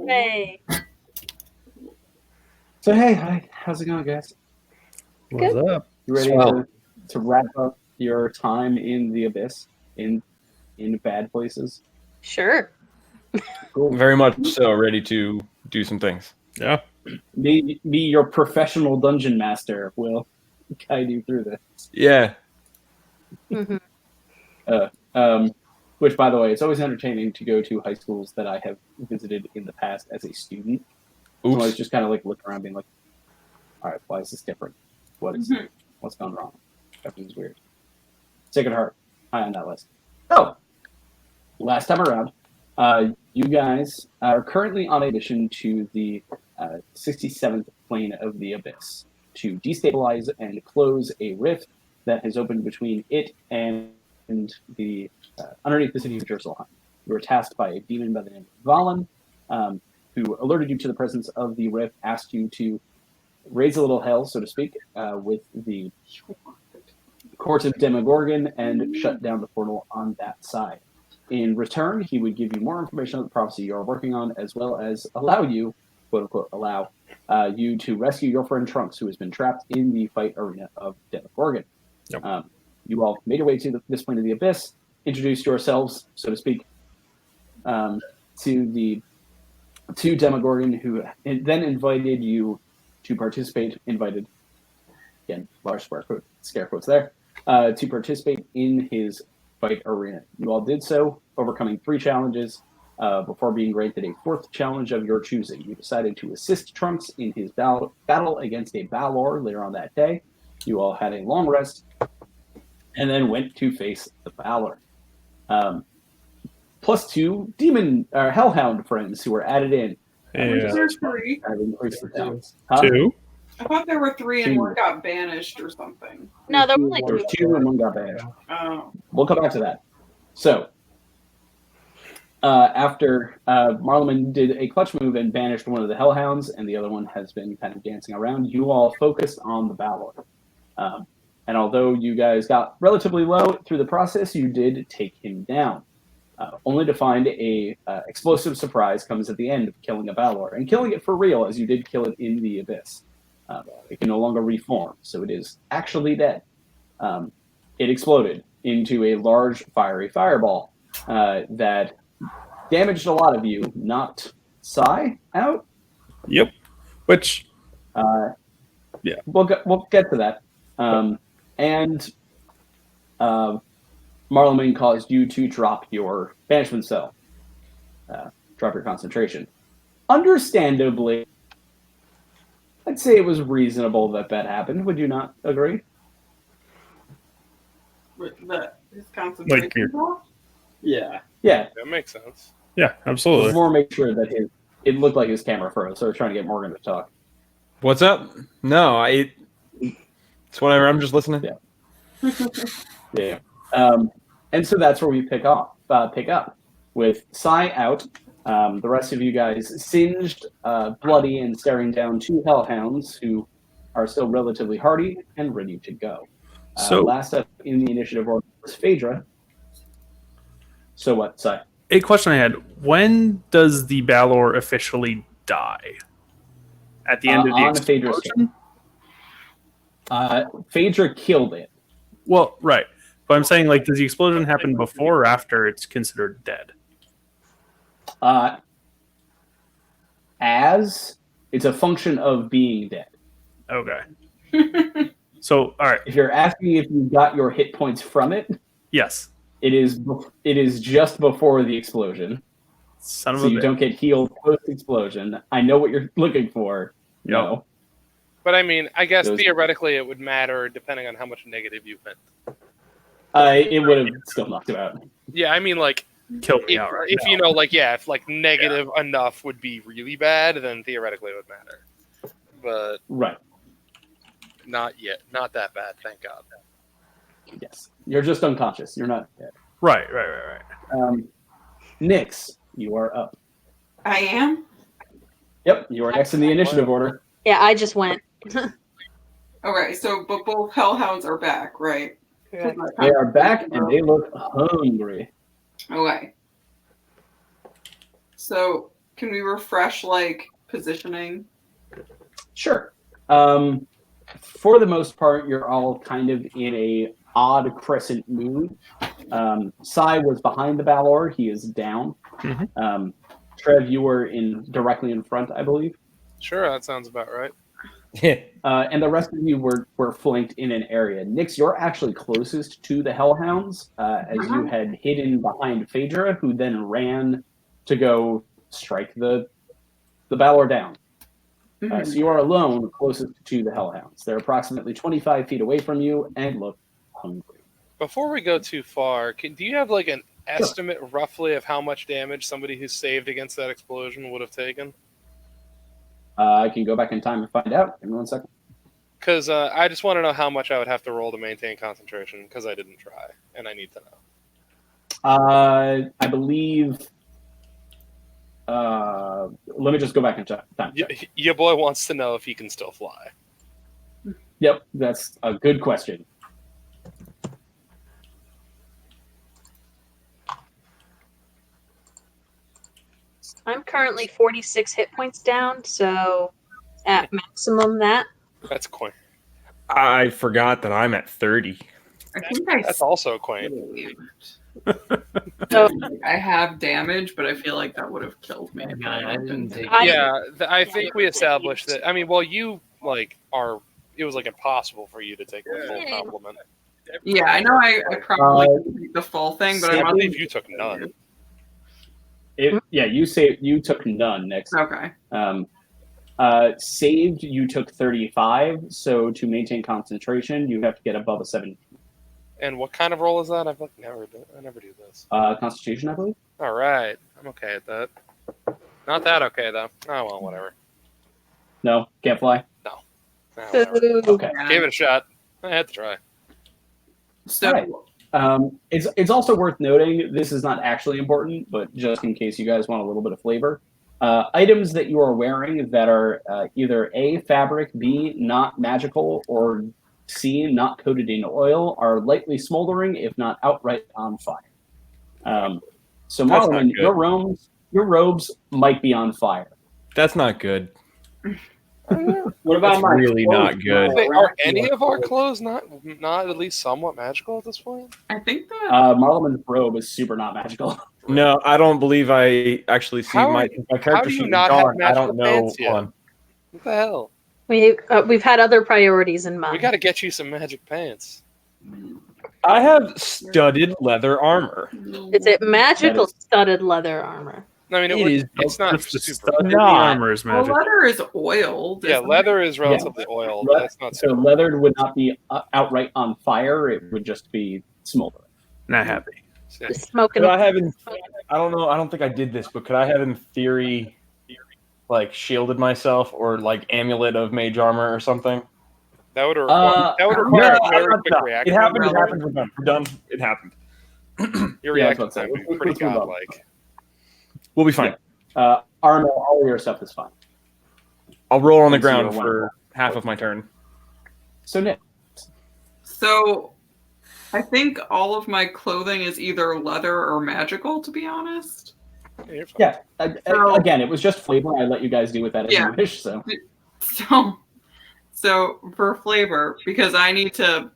Hey. So hey, hi, how's it going, guys? What's Good. up? You ready to wrap up your time in the abyss, in bad places? Sure. Cool. Very much so, ready to do some things. Yeah. Be your professional dungeon master. Will guide you through this. Yeah. Mhm. Which, by the way, it's always entertaining to go to high schools that I have visited in the past as a student. So I was Oops. just kind of like looking around, being like, "All right, why is this different? What's gone wrong? Everything's weird." Sacred Heart, high on that list. Oh, last time around, you guys are currently on a mission to the 67th plane of the abyss to destabilize and close a rift that has opened between it and the underneath the city of Jersalheim. You were tasked by a demon by the name of Valen, who alerted you to the presence of the rift, asked you to raise a little hell, so to speak, with the court of Demogorgon and shut down the portal on that side. In return, he would give you more information on the prophecy you are working on, as well as allow you, quote unquote, allow you to rescue your friend Trunks, who has been trapped in the fight arena of Demogorgon. Yep. You all made your way to this point of the abyss, introduced yourselves, so to speak, to Demogorgon, who then invited you to participate. Invited, again, large scare quotes there, to participate in his fight arena. You all did so, overcoming 3 challenges before being granted a 4th challenge of your choosing. You decided to assist Trunks in his battle against a Balor later on that day. You all had a long rest, and then went to face the Balor. Plus 2 demon or hellhound friends who were added in. Yeah. There's 3. I've increased the counts. Huh? 2. I thought there were 3 and 2. one got banished or something. No, there were only There's 2 and 1 got banished. Oh. We'll come back to that. So, after Marleman did a clutch move and banished one of the Hellhounds, and the other one has been kind of dancing around, you all focused on the Balor. And although you guys got relatively low through the process, you did take him down. Only to find a explosive surprise comes at the end of killing a Balor, and killing it for real, as you did kill it in the abyss. It can no longer reform, so it is actually dead. It exploded into a large fiery fireball that damaged a lot of you, knocked Sai out. Yep. Which, Yeah, we'll get to that. And Marleman caused you to drop your banishment cell, drop your concentration. Understandably, I'd say it was reasonable that happened. Would you not agree? His concentration. Yeah. That makes sense. yeah, It was absolutely. more make sure that it looked like his camera froze, so I was trying to get Morgan to talk. What's up? No, it's whatever. I'm just listening. Yeah. And so that's where we pick up with Sai out. The rest of you guys singed, bloody, and staring down 2 hellhounds who are still relatively hardy and ready to go. So, last up in the initiative order was Phaedra. So what, Sai? a question I had: when does the Balor officially die? At the end of the On Phaedra's explosion? Phaedra killed it. Well, right. But I'm saying, like, does the explosion happen before or after it's considered dead? As it's a function of being dead. Okay. So, all right. If you're asking if you got your hit points from it, Yes. it is just before the explosion. Son of So a you bitch. don't get healed post-explosion. I know what you're looking for. No. But I mean, I guess Those- theoretically it would matter depending on how much negative you went. It would have still knocked him out. Yeah, I mean, like, Kill me if, outright. if you know, like, yeah, if like negative enough would be really bad, then theoretically it would matter. But Right. not yet. Not that bad, thank God. Yes. You're just unconscious. You're not dead. Right. Nyx, you are up. I am? Yep, you are next in the initiative order. Yeah, I just went. Okay, so but both hellhounds are back, right? Correct. They are back and they look hungry. Okay. So can we refresh like positioning? Sure. For the most part, you're all kind of in a odd crescent mood. Sai was behind the Balor. He is down. Mhm. Trev, you were directly in front, I believe. Sure, that sounds about right. And the rest of you were flanked in an area. Nix, you're actually closest to the Hellhounds, as you had hidden behind Phaedra, who then ran to go strike the Balor down. So you are alone closest to the Hellhounds. They're approximately 25 feet away from you and look hungry. Before we go too far, do you have like an estimate roughly of how much damage somebody who saved against that explosion would have taken? I can go back in time and find out. Give me 1 second. Because I just want to know how much I would have to roll to maintain concentration, because I didn't try, and I need to know. I believe. Let me just go back in time. Your boy wants to know if he can still fly. Yep, that's a good question. I'm currently 46 hit points down, so at maximum that. That's quaint. I forgot that I'm at 30. I think I That's also quaint. So I have damage, but I feel like that would have killed me. If I I didn't take I think we established that. I mean, well, you like are. It was like impossible for you to take the full compliment. Yeah, I know. I probably didn't take the full thing, but I I believe you took none. You took none next. Okay. Saved, you took 35. So to maintain concentration, you have to get above a 7. And what kind of roll is that? I never do this. Constitution, I believe. All right, I'm okay at that. Not that okay though. Oh well, whatever. No, can't fly. Oh, whatever. Okay. Gave it a shot. I had to try. So All right. It's also worth noting, this is not actually important, but just in case you guys want a little bit of flavor, items that you are wearing that are either A, fabric, B, not magical, or C, not coated in oil, are lightly smoldering, if not outright on fire. So That's Marlon, not good. your robes might be on fire. That's not good. What about That's really not good. Wait, are any of our clothes not at least somewhat magical at this point? I think that Marlon's robe is super not magical. No, I don't believe I actually see How my how character do you sheet is not have gone. I magical don't know. pants yet? Hold on. What the hell? we've had other priorities in mind. We got to get you some magic pants. I have studded leather armor. Is it magical That is- studded leather armor? I mean, It is it's not Just the super. studded not. armor is well, magic. leather is oiled. Yeah, isn't leather is relatively oiled. Le- That's not So super. leather would not be outright on fire; it would just be smoldering. Not happy. Yeah. Just smoking. Could I have in? I don't know. I don't think I did this, but could I have in theory, like shielded myself or like amulet of mage armor or something? That would require, a very quick reaction. It happened. It happened. We're done. We're done. It happened. Your Yeah, I was reaction about to say, time would be let's pretty move on. godlike. We'll be fine. Armor, all of your stuff is fine. I'll roll on the Thanks to ground your for half of my turn. So Nick, So I think all of my clothing is either leather or magical, to be honest. Yeah, you're fine. yeah. So- Again, it was just flavor. I let you guys do with that as Yeah. you wish. So So for flavor, because I need to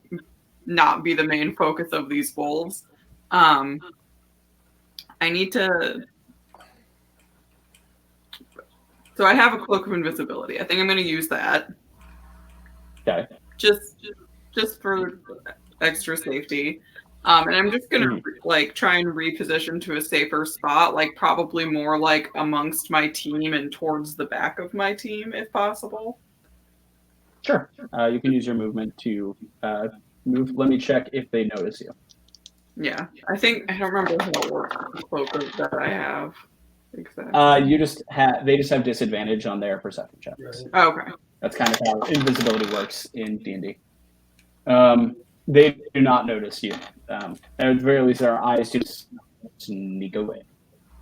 not be the main focus of these wolves, I need to. So I have a cloak of invisibility. I think I'm going to use that. Okay. Just for extra safety. And I'm just gonna like try and reposition to a safer spot, like probably more like amongst my team and towards the back of my team, if possible. Sure. You can use your movement to move. Let me check if they notice you. Yeah, I don't remember how it works. The cloak that I have. Exactly. They just have disadvantage on their perception checks. Okay. That's kind of how invisibility works in D&D. They do not notice you. At the very least, their eyes just sneak away.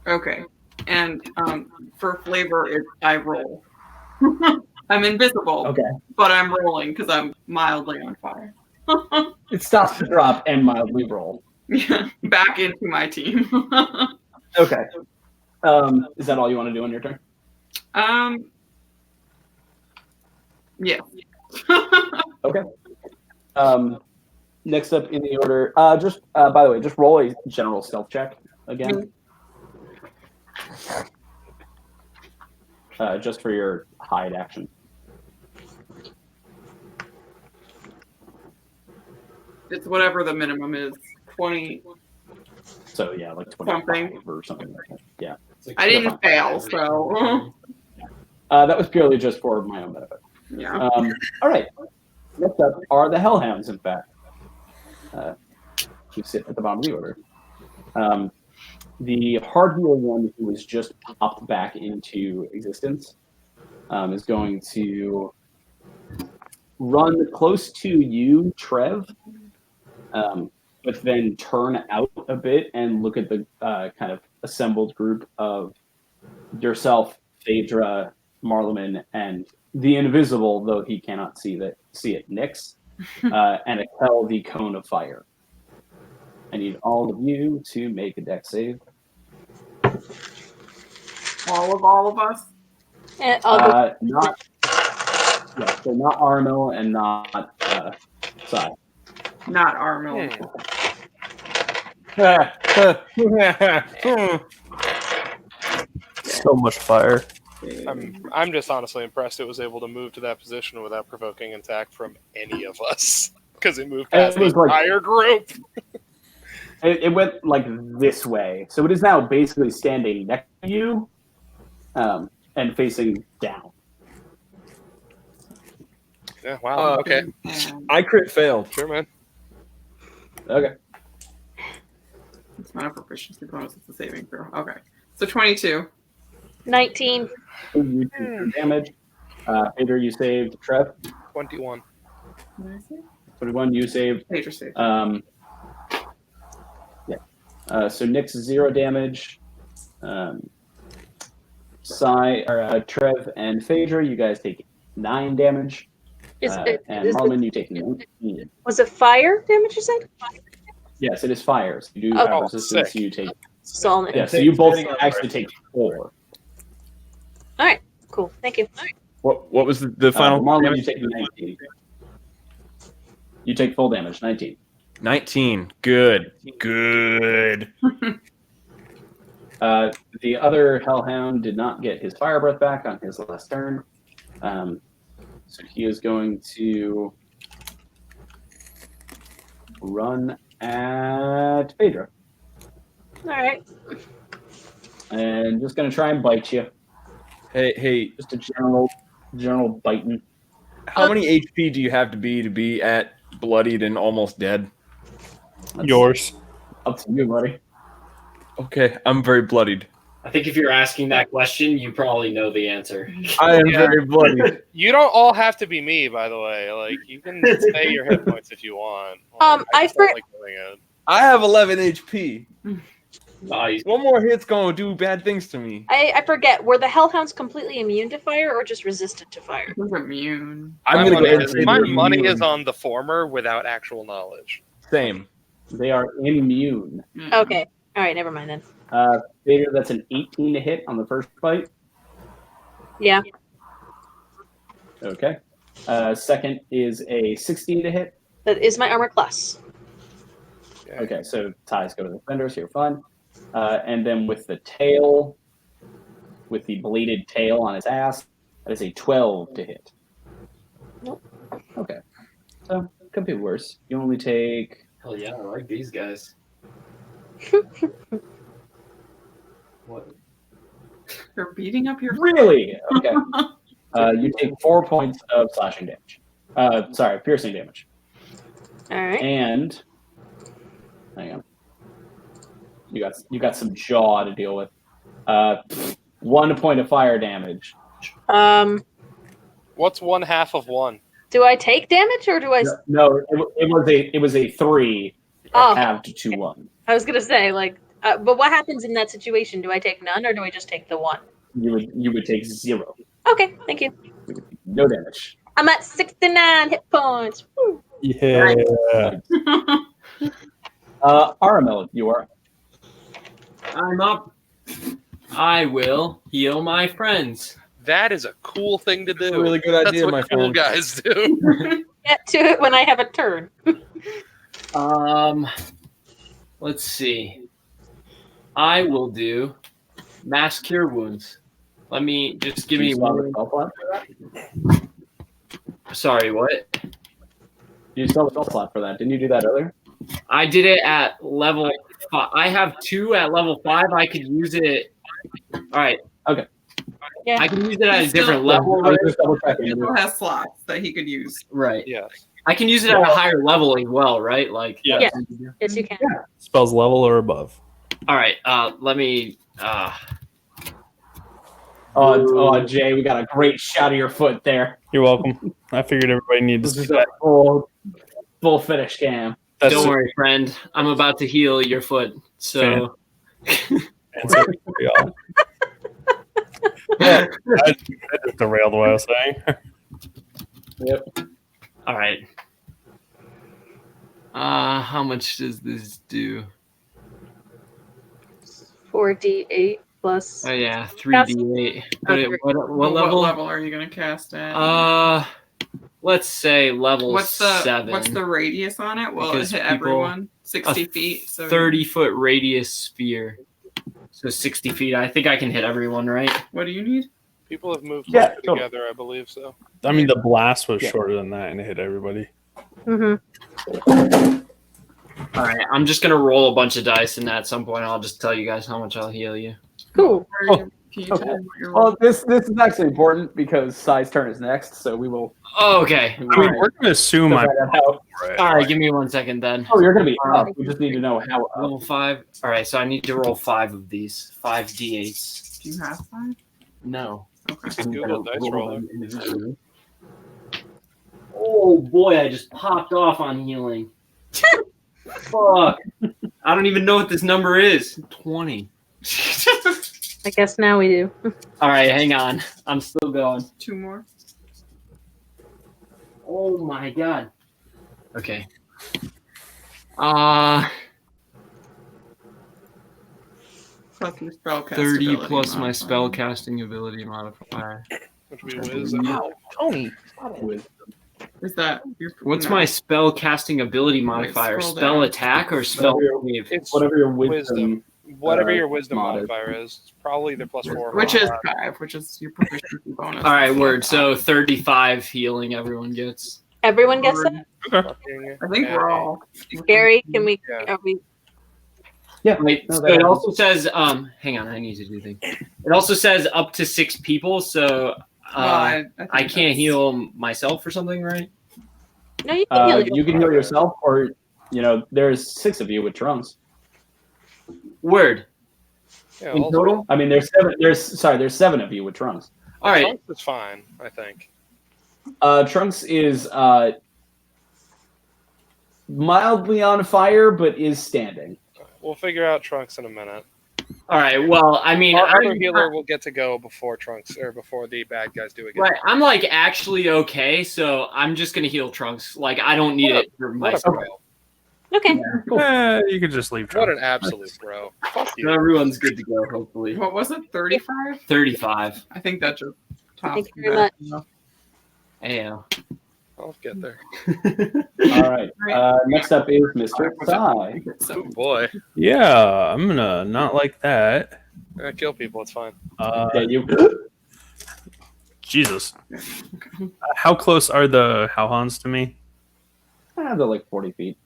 Okay. And for flavor, I roll. I'm invisible, Okay. but I'm rolling because I'm mildly on fire. It stops to drop and mildly roll. Yeah, back into my team. Okay. Is that all you want to do on your turn? Yeah. Okay. Next up in the order, just by the way, just roll a general stealth check again. Just for your hide action. It's whatever the minimum is. 20. So yeah, like 25 Something. or something like that. Yeah. I didn't fail, so That was purely just for my own benefit. yeah. All right. Next up are the Hellhounds, in fact. Who sit at the bottom of the order. The hard-wheel one who was just popped back into existence is going to run close to you, Trev, but then turn out a bit and look at the kind of assembled group of yourself, Phaedra, Marleman, and the invisible, though he cannot see it, Nyx, and Akel, the cone of fire. I need all of you to make a dex save. All of us. And Not Arno and not Sai. Not Armel. So much fire. I'm just honestly impressed it was able to move to that position without provoking an attack from any of us because it moved past the entire group. It went like this way, so it is now basically standing next to you, and facing down. Yeah. Wow. Okay. I crit failed. Sure, man. Okay. It's not a proficiency bonus, it's a saving throw. Okay. So 22. 19. You take your damage. Peter, you saved. Trev, 21. 21. You saved. Major save. So Nyx 0 damage. Trev and Phaedra, you guys take 9 damage. And Marlon, you take 19. Was it fire damage you said? Yes, it is fire. So you do have resistance. So you take. Solid. Yeah, so you both actually take 4. Alright, cool. Thank you. What was the final? Marlon, you take 19. You take full damage, 19. 19. Good. The other Hellhound did not get his fire breath back on his last turn. So he is going to run at Phaedra. Alright. And just going to try and bite you. Hey, Just a general biting. how many HP do you have to be at bloodied and almost dead? Yours. Up to you, buddy. Okay, I'm very bloodied. I think if you're asking that question, you probably know the answer. I am very bloodied. You don't all have to be me, by the way. Like you can say your hit points if you want. Like, I just don't like doing it. I have 11 HP. Nice. One more hit's gonna do bad things to me. I forget, were the Hellhounds completely immune to fire or just resistant to fire? Who's immune? I'm gonna go ahead and say My they're money immune. is on the former without actual knowledge. Same. They are immune. Okay. Alright, never mind then. Phaedra, that's an 18 to hit on the first bite. Yeah. Okay. Second is a 16 to hit. That is my armor class. Okay, so ties go to the defenders. You're fine. And then with the tail, with the bladed tail on its ass, that is a 12 to hit. Nope. Okay. So, could be worse. You only take... Hell yeah, I like these guys. What? They're beating up your. Really? Okay. You take 4 points of slashing damage. Piercing damage. Alright. And... Hang on. You got some jaw to deal with. 1 point of fire damage. What's 1/2 of 1? Do I take damage or do I? No, it was a 3 halved to 1. I was gonna say but what happens in that situation? Do I take none or do I just take the 1? You would take 0. Okay, thank you. No damage. I'm at 69 hit points. Woo. Yeah. Aramel, you are. I'm up. I will heal my friends. That is a cool thing to do. a really good idea, That's what my cool friend. guys do. Get to it when I have a turn. Let's see. I will do mass cure wounds. Let me just give You me still have a one. spell slot for that? Sorry, what? You still have a spell slot for that? Didn't you do that earlier? I did it at level 5. I have 2 at level 5. I could use it. All right. Okay. Yeah. I can use it at a He's still- different level. I was Right? just double He checking. still has slots that he could use. Right. Yes. I can use it at a higher level as well, right? Like. Yeah. Yeah. Yes, you can. Spells level or above. All right. Let me. Oh, Jay, we got a great shot of your foot there. You're welcome. I figured everybody needed to This see is a that. full finish cam. That's Don't worry, friend. I'm about to heal your foot. So. That's it for y'all. Well, I just derailed what I was saying. Yep. All right. How much does this do? 4d8 plus. Oh yeah, 3d8. What level? What level are you gonna cast at? Let's say level What's the 7. what's the radius on it? Will Because it hit people- everyone? 60 feet. So 30-foot radius sphere. So 60 feet. I think I can hit everyone, right? what do you need? People have moved Yeah, closer totally. together, I believe so. I mean, the blast was Yeah. shorter than that, and it hit everybody. Mm-hmm. All right. I'm just gonna roll a bunch of dice, and at some point, I'll just tell you guys how much I'll heal you. Cool. Can you tell Okay. me what you're Well, this is actually important because Sai's turn is next, so we will. Okay. I mean, we're going to assume I'm All All right. Give me 1 second then. Oh, you're gonna be up. We just need to know how. Level 5. All right. So I need to roll 5 of these. 5 d8s. Do you have five? No. Okay. Google Dice Roller. Individually. Oh boy, I just popped off on healing. Fuck. I don't even know what this number is. 20. I guess now we do. All right, hang on. I'm still going. 2 more. Oh my god. Okay. Plus your spellcast 30 ability plus my modifier. spell casting ability modifier. Which would be Wiz. Tony. Is that your? What's no. my spell casting ability modifier? scroll Spell down. attack or spell save? It's Whatever your wisdom. Whatever your wisdom mod is. modifier is. It's probably either +4 or Which is +5. 5, which is your proficiency bonus. All right, word. So 35 healing everyone gets. Everyone gets that? Fucking I think we're all. Gary, can we? Yeah. Are we? Yeah. Wait, No, so that it happens. also says, hang on, I need to do things. It also says up to 6 people, so I think can't that's- heal myself or something, right? No, you can heal You can heal yourself, or there's 6 of you with trunks. Word. Yeah, In also, total? I mean, there's 7 of you with trunks. All right. Trunks is fine, I think. Trunks is mildly on fire, but is standing. We'll figure out Trunks in a minute. All right. Well, I mean, Our other I'm, healer will get to go before Trunks or before the bad guys do again. right, I'm like actually okay, so I'm just gonna heal Trunks. Like I don't need it for What a myself. bro. Okay. You could just leave. What Trump. an absolute bro. Fuck So you. everyone's good to go, hopefully. What was it? 35? 35. I think that just tops Thank you very much. Yeah. I'll get there. All right. Next up is Mr. Sai. Oh boy. Yeah, I'm gonna not like that. Kill people, it's fine. Yeah, you. Jesus. How close are the Howhans to me? They're like 40 feet.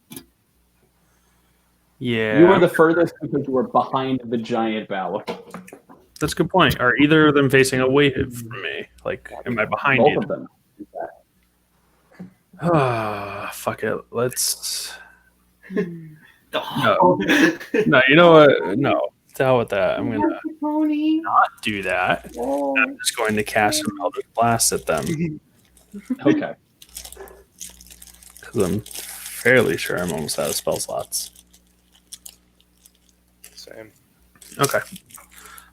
Yeah, You were the furthest because you were behind the giant Valor. that's a good point. Are either of them facing away from me? Like, am I behind Both you? of them. Ah, fuck it. Let's. No. No, you know what? No. To hell with that. I'm gonna not do that. I'm just going to cast an Eldritch Blast at them Okay. because I'm fairly sure I'm almost out of spell slots. Same. Okay.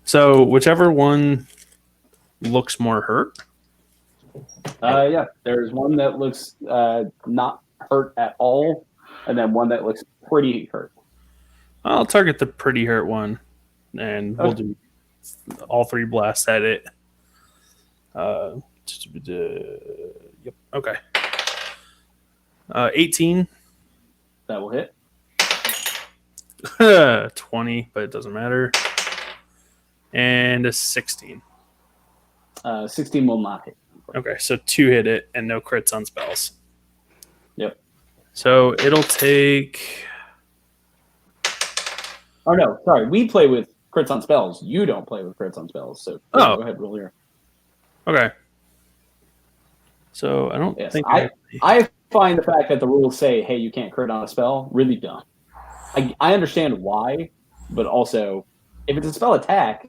So whichever one looks more hurt. Yeah, there's one that looks not hurt at all, and then one that looks pretty hurt. I'll target the pretty hurt one, and we'll Okay. do All 3 blasts at it. Yep. Okay. 18. That will hit. 20, but it doesn't matter. And a 16. 16 will not hit. Okay, so 2 hit it and no crits on spells. Yep. So it'll take. Oh no, sorry. We play with crits on spells. You don't play with crits on spells. So Oh. go ahead, roll here. Okay. So I don't Yes, think I find the fact that the rules say, "Hey, you can't crit on a spell," really dumb. I understand why, but also if it's a spell attack,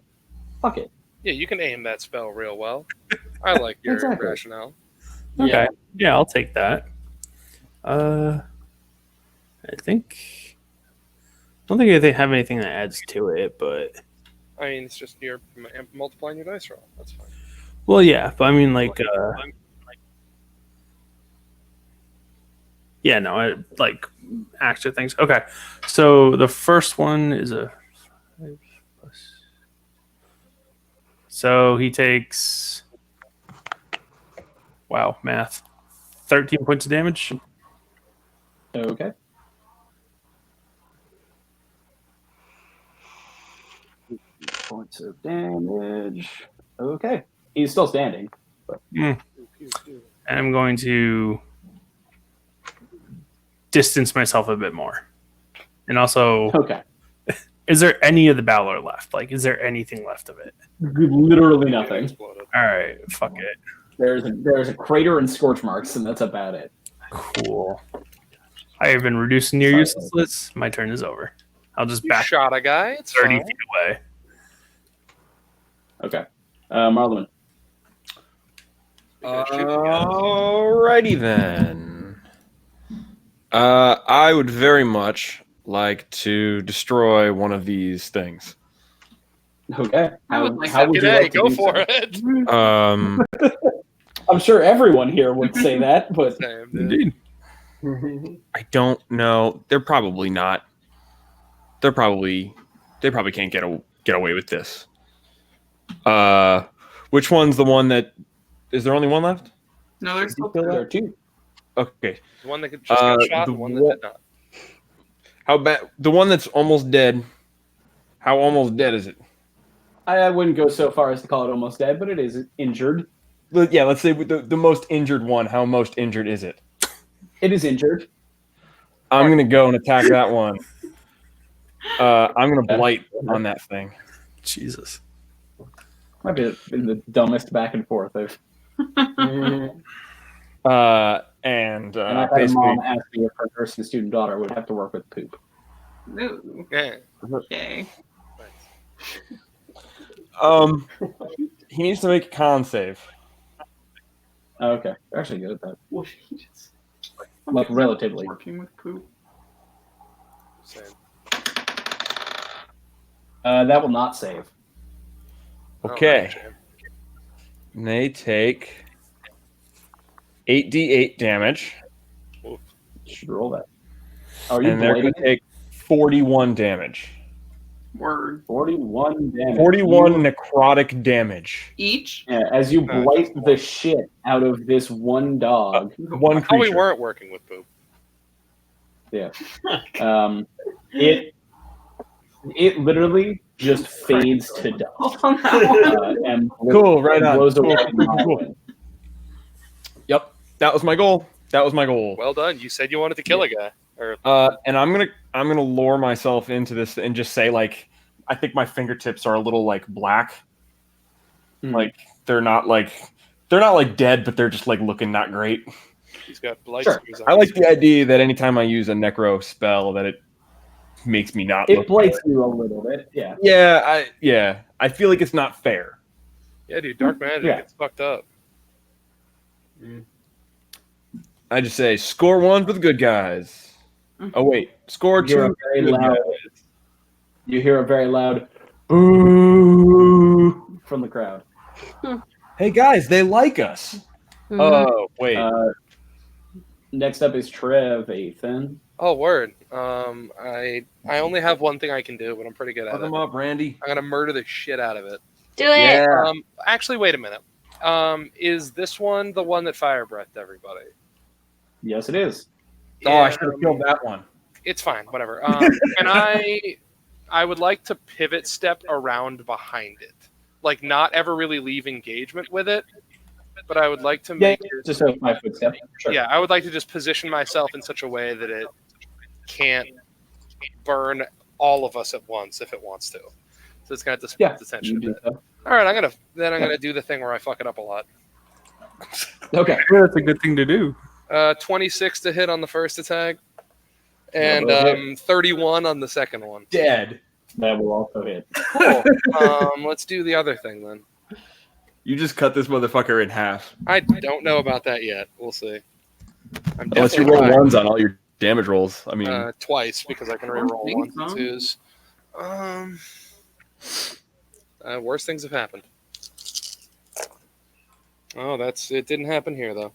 fuck it. Yeah, you can aim that spell real well. I like your Exactly. rationale. Okay. Yeah, I'll take that. I don't think they have anything that adds to it, but I mean, it's just you're multiplying your dice roll. That's fine. well, yeah, but I mean, like, yeah, no, I like extra things. Okay, so the first one is a. So he takes. Wow, math. 13 points of damage. Okay. Points of damage. Okay. He's still standing. But... And I'm going to distance myself a bit more. And also, okay. Is there any of the Balor left? Like, is there anything left of it? Literally nothing. All right, fuck it. There's a crater and scorch marks, and that's about it. Cool. I have been reduced to near useless. My turn is over. I'll just back shot a guy. It's 30 fine. feet away. Okay. Marlon. Alrighty then. I would very much like to destroy one of these things. Okay. I would like how that. would you G'day, like to go do for so? it. I'm sure everyone here would say that, but Same, dude. Indeed. I don't know. They're probably not. They probably can't get away with this. Which one's the one that? Is there only one left? No, there's still there two. are two. Okay. The one that just got shot, the and one that wa- did not. How bad? The one that's almost dead. How almost dead is it? I wouldn't go so far as to call it almost dead, but it is injured. Yeah, let's say the most injured one. How most injured is it? It is injured. I'm gonna go and attack that one. I'm gonna blight on that thing. Jesus. Might be the dumbest back and forth I've. And And I had a basically, mom ask me if her nursing student daughter would have to work with poop. Ooh, Yeah. okay. he needs to make a con save. Okay, they're actually good at that. Like relatively. Working with poop. Same. That will not save. Okay. Oh, They take 8d8 damage, Should roll that. Oh, are you and they're going blading to take 41 damage. Word. 41 damage. 41 necrotic damage. Each? Yeah, as you blight the shit out of this one dog. One How we creature. weren't working with poop. Yeah. It literally just fades to dust. On that one. And Cool, right on. blows away. Cool. Yep, that was my goal. Well done. You said you wanted to kill a guy. Or And I'm gonna lure myself into this and just say, like, I think my fingertips are a little like black. Like they're not like dead, but they're just like looking not great. he's got blight. Sure. screws on I his like the idea that anytime I use a necro spell, that it makes me not. It look blights good. you a little bit, yeah. Yeah. I feel like it's not fair. Yeah, dude, dark magic Yeah. gets fucked up. I just say score 1 for the good guys. Oh wait, score 2 You hear for a very the good loud. guys. You hear a very loud "Boo" from the crowd. Hey guys, they like us. Mhm. Oh wait. Next up is Trev, Ethan. Oh, word. I only have one thing I can do, but I'm pretty good at Fuck it. him up, Randy. I'm gonna murder the shit out of it. Do it. Yeah. Actually, wait a minute. Is this one the one that fire breathed everybody? Yes, it is. Oh, I should have killed that one. It's fine, whatever. And I would like to pivot step around behind it, like not ever really leave engagement with it, but I would like to make it. Just a 5 foot step. Sure. Yeah, I would like to just position myself in such a way that it can't burn all of us at once if it wants to. So it's gonna have to split the tension a bit. So. All right, I'm gonna do the thing where I fuck it up a lot. Okay, Yeah, that's a good thing to do. 26 to hit on the first attack, and 31 on the second one. Dead. That will also hit. Cool. Let's do the other thing then. You just cut this motherfucker in half. I don't know about that yet. We'll see. I'm Unless you definitely roll high. ones on all your damage rolls. I mean, Twice because I can reroll think ones and so. twos. Worse things have happened. Oh, it didn't happen here though.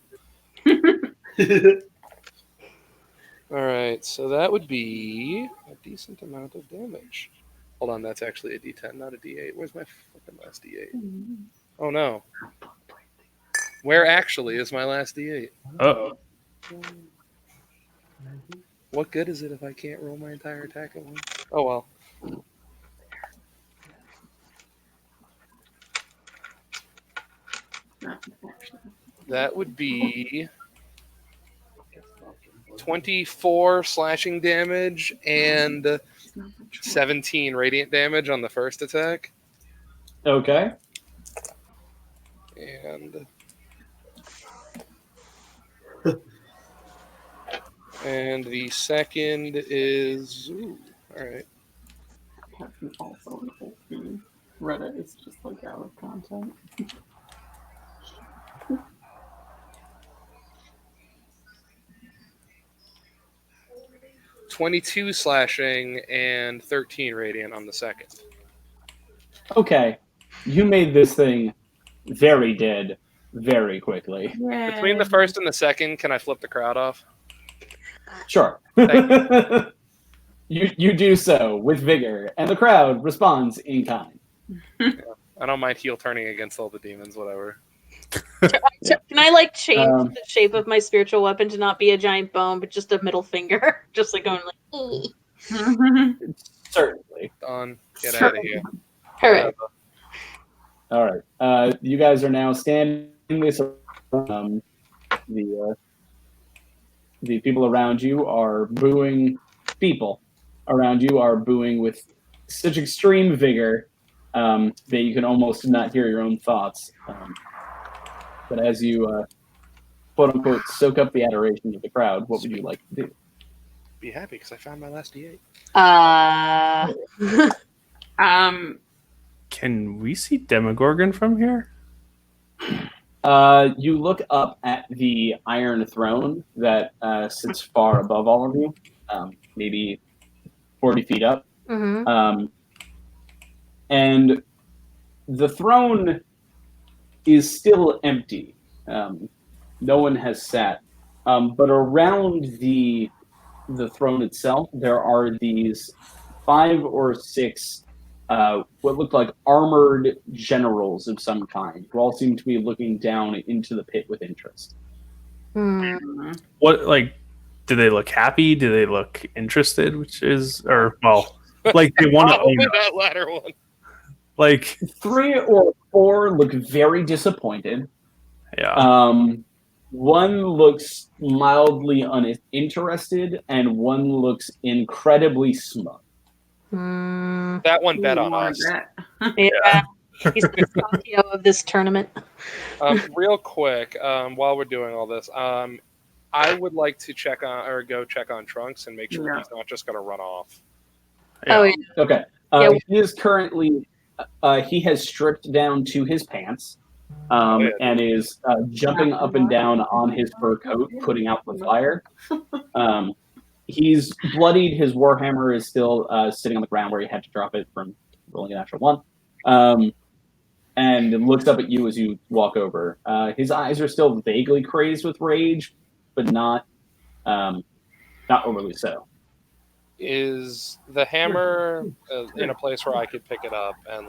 All right, so that would be a decent amount of damage. Hold on, that's actually a D10, not a D8. Where's my fucking last D8? Oh no. Where actually is my last D8? Uh-oh. What good is it if I can't roll my entire attack at once? Oh well. That would be 24 slashing damage and 17 radiant damage on the first attack. Okay. And the second is all right. Also, Reddit is just like out of content. 22 slashing and 13 radiant on the second. Okay. You made this thing very dead very quickly. Between the first and the second, can I flip the crowd off? Sure. Thank you do so with vigor, and the crowd responds in kind. I don't mind heel turning against all the demons, whatever. Can I change the shape of my spiritual weapon to not be a giant bone, but just a middle finger? Just going Certainly. Done. Get out of here. All right. All right. You guys are now standing this. The people around you are booing. People around you are booing with such extreme vigor that you can almost not hear your own thoughts. But as you, quote unquote, soak up the adoration of the crowd, what would you like to do? Be happy because I found my last D8. Can we see Demogorgon from here? You look up at the Iron Throne that sits far above all of you, maybe 40 feet up. Mm-hmm. And the throne is still empty. No one has sat. But around the throne itself, there are these 5 or 6 what look like armored generals of some kind, who all seem to be looking down into the pit with interest. What, do they look happy? Do they look interested? They want to own that latter one. 3 or 4 look very disappointed. Yeah. One looks mildly uninterested, and one looks incredibly smug. That one bet on us. Yeah. He's the Santiago of this tournament. Real quick, while we're doing all this, I would like to go check on Trunks and make sure he's not just going to run off. Yeah. Oh, yeah. Okay. He is currently... he has stripped down to his pants and is jumping up and down on his fur coat, putting out the fire. He's bloodied. His warhammer is still sitting on the ground where he had to drop it from rolling a natural 1. And looks up at you as you walk over. His eyes are still vaguely crazed with rage, but not not overly so. Is the hammer in a place where I could pick it up and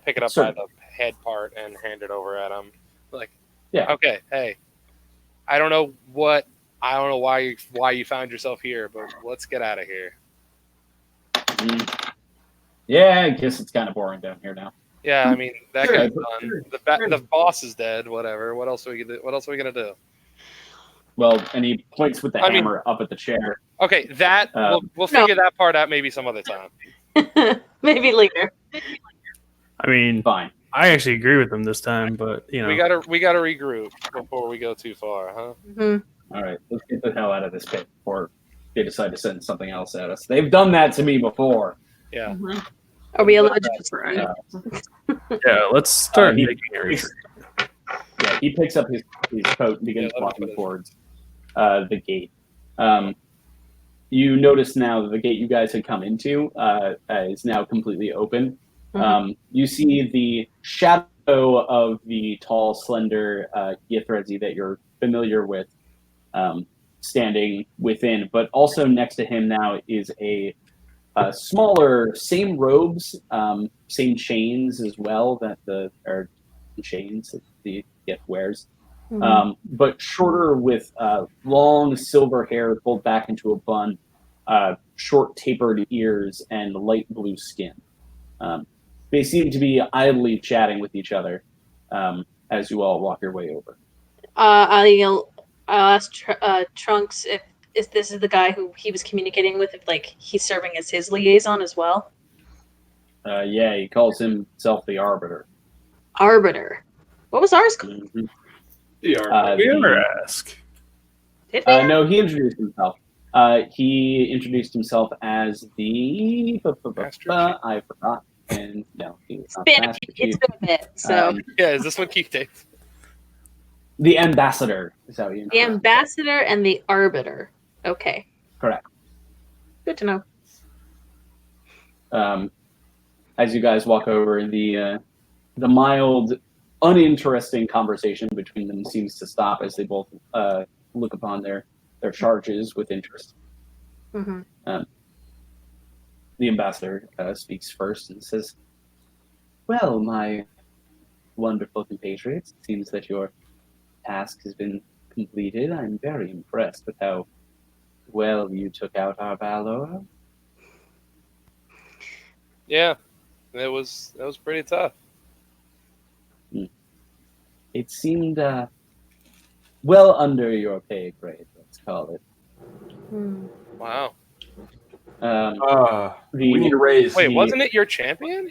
pick it up by the head part and hand it over at him? Like, Yeah. Okay, hey, I don't know why you found yourself here, but let's get out of here. Yeah, I guess it's kind of boring down here now. Yeah, I mean that Sure, guy's done. The boss is dead. Whatever. What else are we gonna do? Well, and he points with the hammer up at the chair. Okay, that we'll figure that part out maybe some other time. Maybe later. I mean, fine. I actually agree with him this time, but you know, we gotta regroup before we go too far, huh? Mm-hmm. All right, let's get the hell out of this pit before they decide to send something else at us. They've done that to me before. Yeah. Are we allowed to just yeah, let's start making a retreat. Yeah, he picks up his coat and begins walking towards the gate. You notice now that the gate you guys had come into is now completely open. You see the shadow of the tall, slender Yithrezi that you're familiar with standing within, but also next to him now is a smaller, same robes, same chains as well that the chains that the Gith wears, but shorter with long silver hair pulled back into a bun, short tapered ears, and light blue skin. They seem to be idly chatting with each other as you all walk your way over. I'll ask Trunks if this is the guy who he was communicating with, if he's serving as his liaison as well. Yeah, he calls himself the Arbiter. Arbiter. What was ours called? Mm-hmm. Did we ever ask? Did we? No, he introduced himself. He introduced himself as the I forgot. And no, he was not it's been a bit. So yeah, is this what Keith takes? The ambassador is how he. The ambassador and the arbiter. Okay. Correct. Good to know. As you guys walk over, the mild, uninteresting conversation between them seems to stop as they both look upon their charges with interest. Mm-hmm. The ambassador speaks first and says, "Well, my wonderful compatriots, it seems that your task has been completed. I'm very impressed with how well you took out our Valor." Yeah, that was pretty tough. It seemed well under your pay grade, let's call it. Wow. We need a raise. Wait, wasn't it your champion?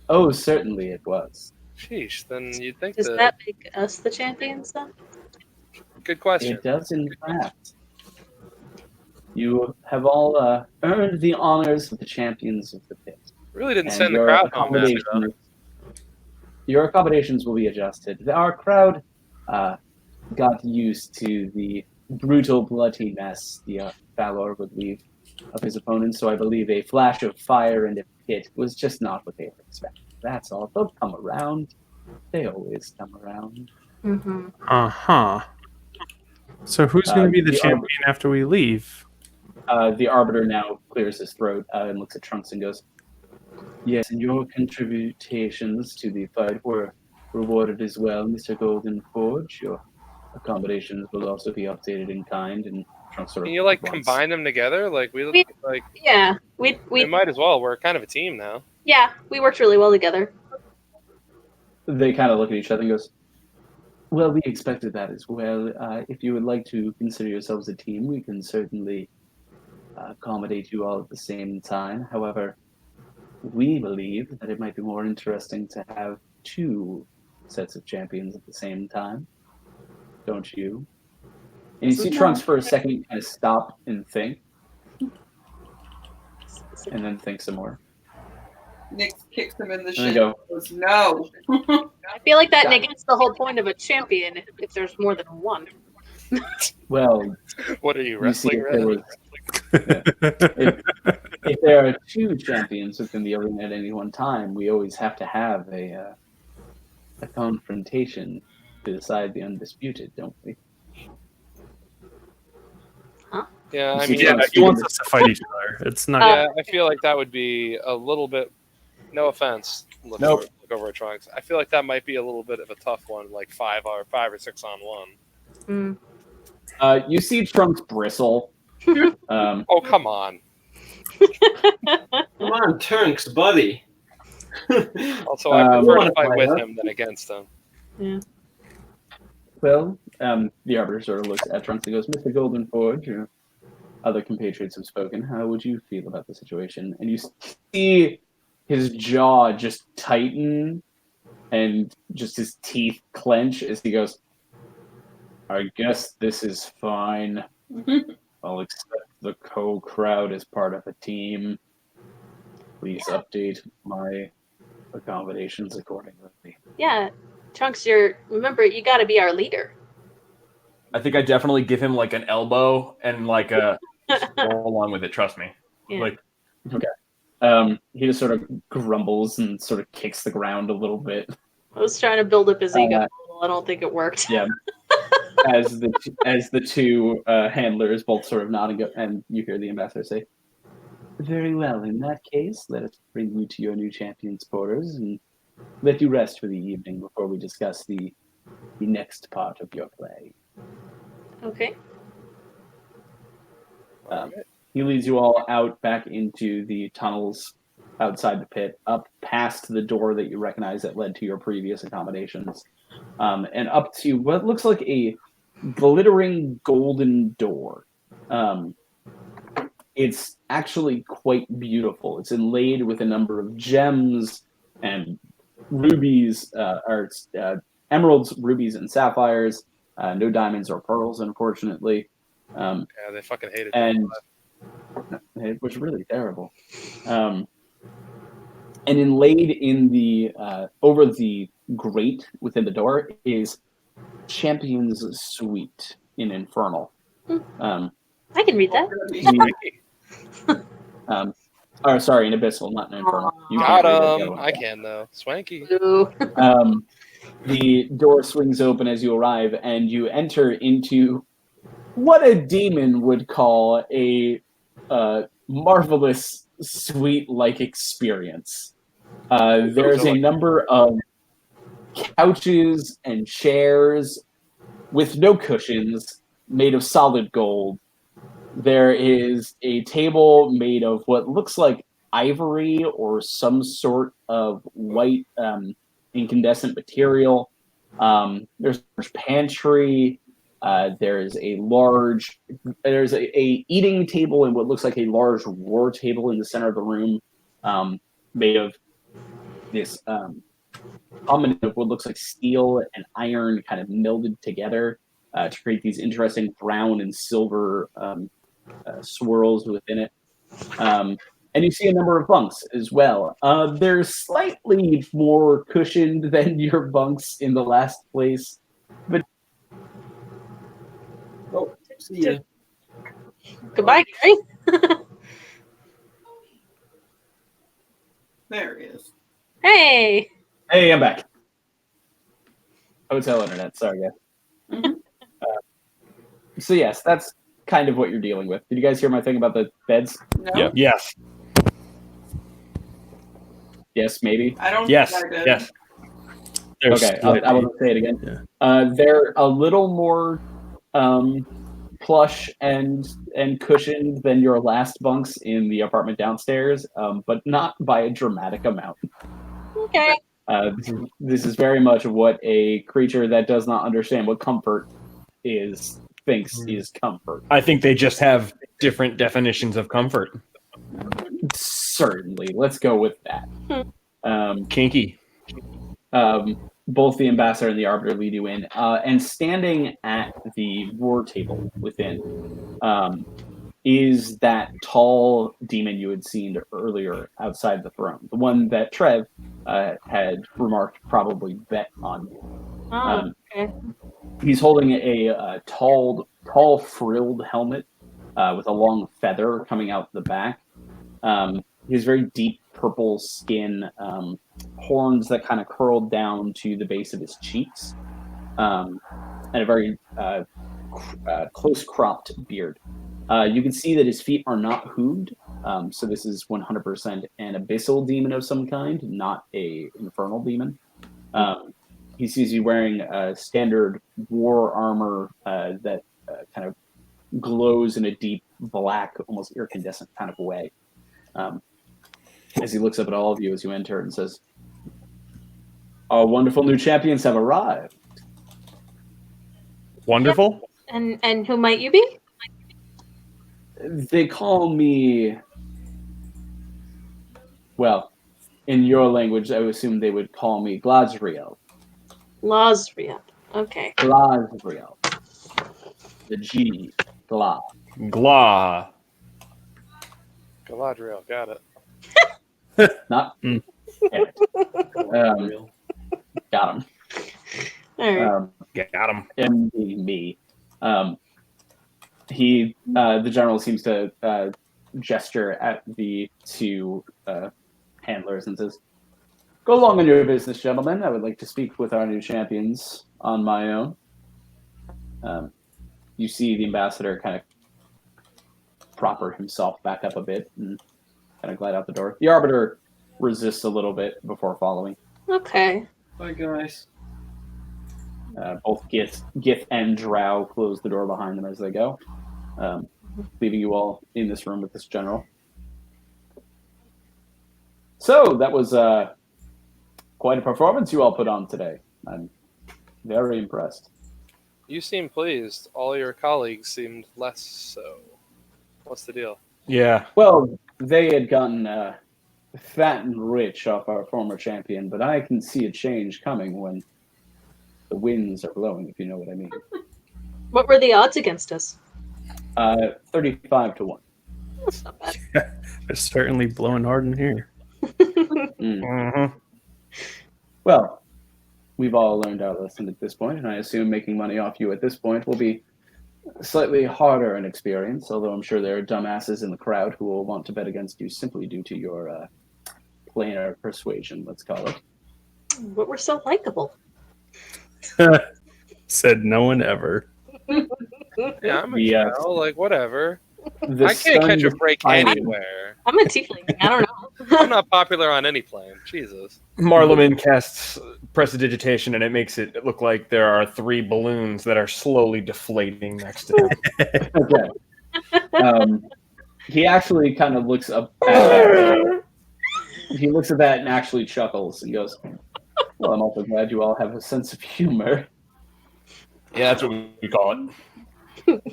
Oh, certainly it was. Sheesh, then you'd think Does that make us the champions then? Good question. It does, in fact. You have all earned the honors of the champions of the pit. Really didn't send the crowd home. Your accommodations will be adjusted. Our crowd got used to the brutal, bloody mess the Valor would leave of his opponents, so I believe a flash of fire in the pit was just not what they were expecting. That's all. They'll come around. They always come around. Mm-hmm. Uh-huh. So who's going to be the champion after we leave? The Arbiter now clears his throat and looks at Trunks and goes, "Yes, and your contributions to the fight were rewarded as well, Mr. Golden Forge. Your accommodations will also be updated in kind." And Trunks sort of Can you combine them together? Yeah, we might as well. We're kind of a team now. Yeah, we worked really well together. They kind of look at each other and goes, "Well, we expected that as well. If you would like to consider yourselves a team, we can certainly accommodate you all at the same time. However, we believe that it might be more interesting to have two sets of champions at the same time. Don't you?" And you see Trunks for a second kind of stop and think. And then think some more. Nick kicks him in the And shin. go, Goes, "No." I feel like that negates the whole point of a champion if there's more than one. "Well, what are you wrestling? If there are two champions within the arena at any one time, we always have to have a confrontation to decide the undisputed, don't we?" Yeah, I See, mean, Yeah, Trunks he wants doing us to fight each other. It's not. yeah, I feel like that would be a little bit. No offense, look over at Trunks. I feel like that might be a little bit of a tough one, like 5 or 6 on 1. You see Trunks bristle. Oh, come on. Come on, Trunks, buddy. Also, I prefer wanna to fight fight, with huh? him than against him. Yeah. Well, the Arbiter sort of looks at Trunks and goes, Mr. Golden Forge, your other compatriots have spoken. How would you feel about the situation? And you see his jaw just tighten and just his teeth clench as he goes, I guess this is fine. I'll accept the co-crowd as part of a team. Please update my accommodations accordingly. Yeah, Trunks, remember you got to be our leader. I think I definitely give him like an elbow and like a go along with it. Trust me. Yeah. Like, He just sort of grumbles and sort of kicks the ground a little bit. I was trying to build up his ego a little. I don't think it worked. Yeah. As the two handlers both sort of nod and go, and you hear the ambassador say, "Very well. In that case, let us bring you to your new champion's quarters and let you rest for the evening before we discuss the next part of your play." Okay. He leads you all out back into the tunnels outside the pit, up past the door that you recognize that led to your previous accommodations, and up to what looks like a glittering golden door. It's actually quite beautiful. It's inlaid with a number of gems and rubies, emeralds, rubies, and sapphires. No diamonds or pearls, unfortunately. Yeah, they fucking hate it. And it was really terrible. And inlaid in the over the grate within the door is Champion's Suite in Infernal. I can read that. Or sorry, in Abyssal, not in Infernal. You Got can't read it the other him. one. I can though. Swanky. Ooh. The door swings open as you arrive, and you enter into what a demon would call a marvelous suite-like experience. There's a number of couches and chairs with no cushions, made of solid gold. There is a table made of what looks like ivory or some sort of white incandescent material. There's a pantry. There's a eating table and what looks like a large war table in the center of the room, made of this combination of what looks like steel and iron kind of melded together to create these interesting brown and silver swirls within it. And you see a number of bunks as well. They're slightly more cushioned than your bunks in the last place, but See ya. Goodbye, Gary. There he is. Hey. hey, I'm back. Hotel internet, sorry guys. So yes, that's kind of what you're dealing with. Did you guys hear my thing about the beds? No, yeah. Yes. Yes, maybe. I don't Yes. think I did. Yes. Okay, I will say it again. They're a little more plush and cushioned than your last bunks in the apartment downstairs, but not by a dramatic amount. Okay. This is very much what a creature that does not understand what comfort is thinks is comfort. I think they just have different definitions of comfort. Certainly, let's go with that. Kinky. Both the ambassador and the arbiter lead you in, and standing at the war table within is that tall demon you had seen earlier outside the throne, the one that Trev had remarked probably bet on. Oh, okay. He's holding a tall frilled helmet with a long feather coming out the back. He has very deep purple skin, horns that kind of curled down to the base of his cheeks, and a very close cropped beard. You can see that his feet are not hooved, so this is 100% an abyssal demon of some kind, not a infernal demon. He sees you wearing standard war armor that kind of glows in a deep black, almost iridescent kind of way. As he looks up at all of you as you enter and says, "Our wonderful new champions have arrived." Wonderful. And who might you be? They call me, well, in your language, I would assume they would call me Gladriel. Lazria. Okay. Gladriel. The G. Glad. Glah. Galadriel, got it. Not. Mm. Damn it. Got him. All right. Got him. And me. The general seems to gesture at the two handlers and says, "Go along on your business, gentlemen. I would like to speak with our new champions on my own." You see the ambassador kind of proper himself back up a bit and kind of glide out the door. The arbiter resists a little bit before following. Okay. Bye, guys. Both Gith and Drow close the door behind them as they go, leaving you all in this room with this general. So that was quite a performance you all put on today. I'm very impressed. You seem pleased. All your colleagues seemed less so. What's the deal? Yeah. Well, they had gotten fat and rich off our former champion, but I can see a change coming when the winds are blowing, if you know what I mean. What were the odds against us? 35 to 1. That's not bad. It's certainly blowing hard in here. Mm-hmm. Well, we've all learned our lesson at this point, and I assume making money off you at this point will be slightly harder an experience, although I'm sure there are dumbasses in the crowd who will want to bet against you simply due to your planar persuasion, let's call it. But we're so likable. Said no one ever. Yeah, I'm a Yeah. cow, like whatever. The I can't catch a sun break shining. anywhere. I'm a tiefling. I don't know. I'm not popular on any plane. Jesus. Marleman casts prestidigitation, and it makes it look like there are 3 balloons that are slowly deflating next to him. Okay. He actually kind of looks up at that. He looks at that and actually chuckles and goes, "Well, I'm also glad you all have a sense of humor." Yeah, that's what we call it.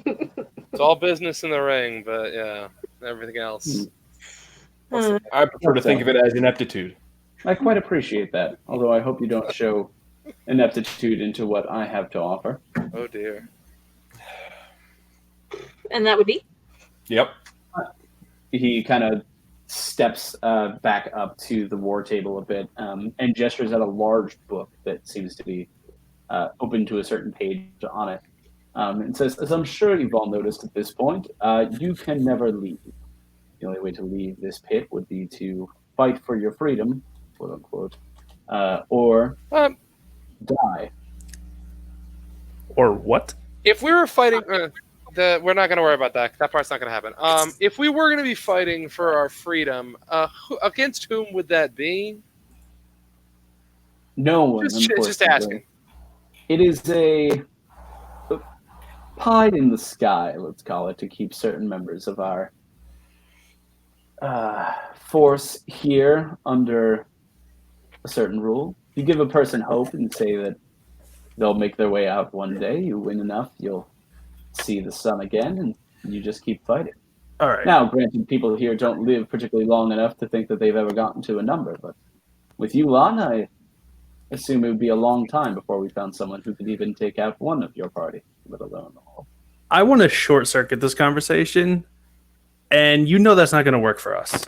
It's all business in the ring, but yeah, everything else. I prefer to think of it as ineptitude. I quite appreciate that, although I hope you don't show ineptitude into what I have to offer. Oh dear. And that would be? Yep. He kind of steps back up to the war table a bit and gestures at a large book that seems to be open to a certain page on it. And says, "As I'm sure you've all noticed at this point, you can never leave. The only way to leave this pit would be to fight for your freedom, quote unquote, or die." Or what? If we were fighting, we're not going to worry about that. That part's not going to happen. If we were going to be fighting for our freedom, against whom would that be? No one. Just unfortunately. asking. It is a pie in the sky, let's call it, to keep certain members of our force here under a certain rule. You give a person hope and say that they'll make their way out one day. You win enough, you'll see the sun again, and you just keep fighting. All right. Now, granted, people here don't live particularly long enough to think that they've ever gotten to a number, but with you, Lon, I assume it would be a long time before we found someone who could even take out one of your party, let alone all. I want to short circuit this conversation, and you know that's not going to work for us.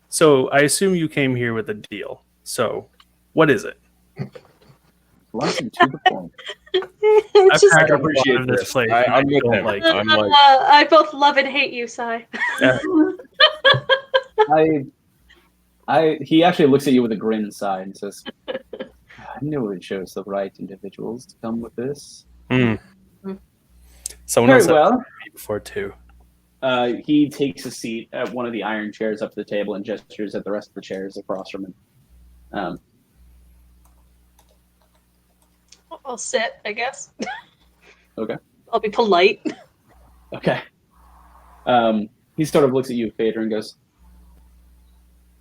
So I assume you came here with a deal. So what is it? Blunt and to the point. It's just, I appreciate this this. place. I'm with don't him. like I'm like, I both love and hate you, Sai. He actually looks at you with a grin side and says, "I knew it shows the right individuals to come with this." Someone Very else well. had me before too. He takes a seat at one of the iron chairs up to the table and gestures at the rest of the chairs across from him. I'll sit, I guess. Okay. I'll be polite. Okay. He sort of looks at you, Phaedra, and goes,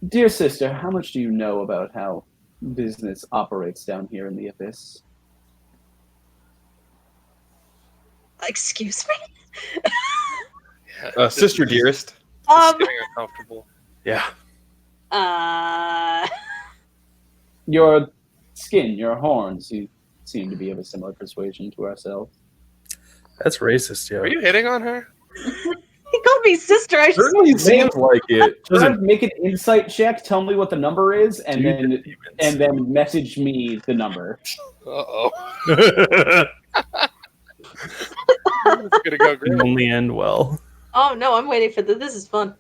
"Dear sister, how much do you know about how business operates down here in the Abyss?" Excuse me? Sister dearest. This is getting uncomfortable. Yeah. Your skin, your horns, you seem to be of a similar persuasion to ourselves. That's racist, yo. Are you hitting on her? He called me sister. I just Certainly seems like it. Just make an insight check, tell me what the number is, and Dude, then message me the number. Uh-oh. It's gonna go great. It only end well. Oh no, I'm waiting for this. This is fun.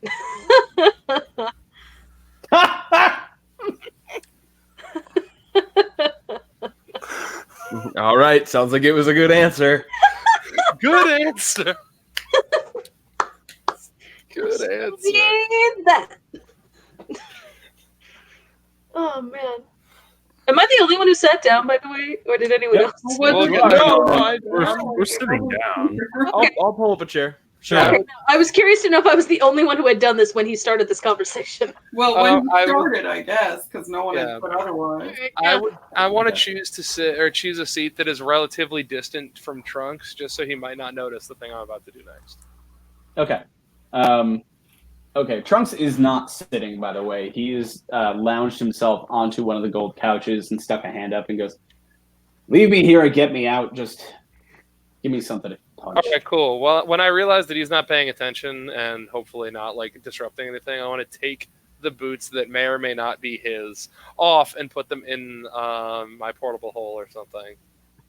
All right, sounds like it was a good answer. Good answer. Good answer. Need that. Oh man. Am I the only one who sat down, by the way, or did anyone Yep. else? Well, We're sitting down. I'll pull up a chair. Sure. Okay, I was curious to know if I was the only one who had done this when he started this conversation. Well, when I you started, I guess, because no one had put otherwise. I want to choose a seat that is relatively distant from Trunks, just so he might not notice the thing I'm about to do next. Okay. Okay, Trunks is not sitting, by the way. He is lounged himself onto one of the gold couches and stuck a hand up and goes, "Leave me here or get me out. Just give me something to punch." Okay, cool. Well, when I realize that he's not paying attention and hopefully not like disrupting anything, I want to take the boots that may or may not be his off and put them in my portable hole or something.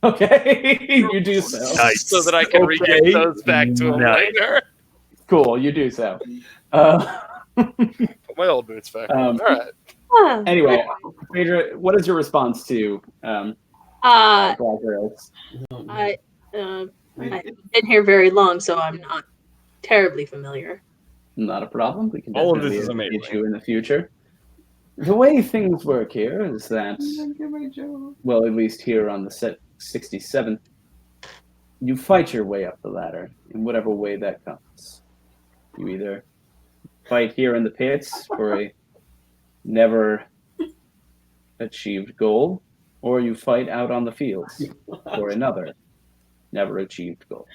Okay, you do so. Nice. So that I can reget those back to him Nice. later. Cool, you do so. Put my old boots back. All right. Anyway, Phaedra, what is your response to Blunderers? I haven't been here very long, so I'm not terribly familiar. Not a problem. We can All of this definitely is amazing. get you in the future. The way things work here is that, well, at least here on the set 67th, you fight your way up the ladder in whatever way that comes. You either fight here in the pits for a never achieved goal, or you fight out on the fields for another never achieved goal.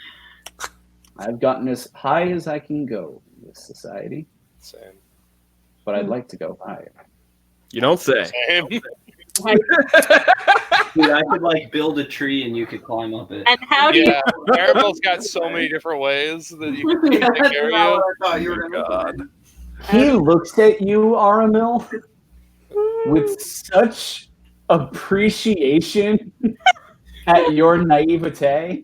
I've gotten as high as I can go in this society, Same. but I'd like to go higher. You don't say. Same. Dude, I could like build a tree and you could climb up it. And how do Yeah, Maribel's got so many different ways that you can take That's care not of what I thought you were going to say. He looks at you, Aramil, with such appreciation at your naivete.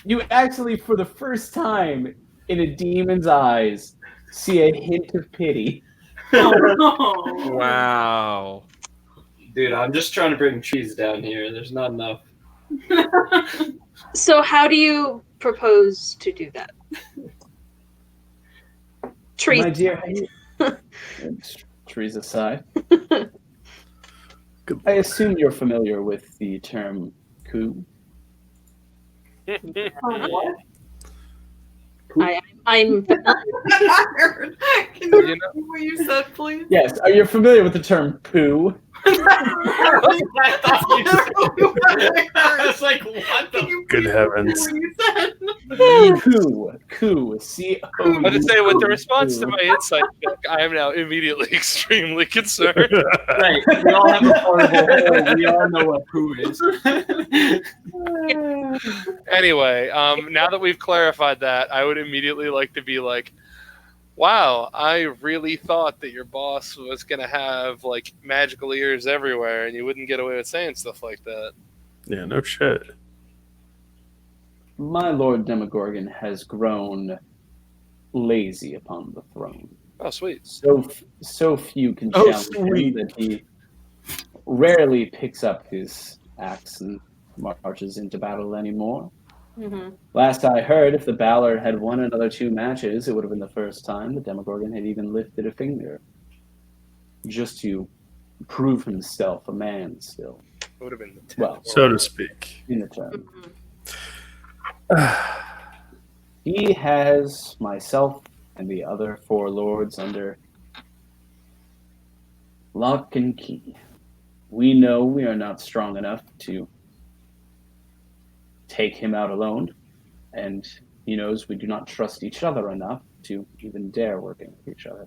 You actually, for the first time in a demon's eyes, see a hint of pity. Oh, Wow. Dude, I'm just trying to bring trees down here. There's not enough. So how do you propose to do that? Trees. My dear, trees aside, I assume you're familiar with the term coup. what? I'm Can you repeat what you said, please? Yes, are you familiar with the term poo? I thought you said- I was like, what Can the? you Good please heavens. repeat what you said? Coup, C-O. But to say, with the response to my insight check, I am now immediately extremely concerned. Right, we all have a portable hole. We all know what poo is. Anyway, now that we've clarified that, I would immediately like to be like, wow, I really thought that your boss was going to have like magical ears everywhere and you wouldn't get away with saying stuff like that. Yeah, no shit. My Lord Demogorgon has grown lazy upon the throne. Oh, sweet. So few can Oh, challenge sweet. him that he rarely picks up his axe and marches into battle anymore. Mm-hmm. Last I heard, if the Ballard had won another 2 matches, it would have been the first time the Demogorgon had even lifted a finger. Just to prove himself a man still. It would have been the 10th. Well, So to speak. in the term. Mm-hmm. He has myself and the other 4 lords under lock and key. We know we are not strong enough to take him out alone, and he knows we do not trust each other enough to even dare working with each other.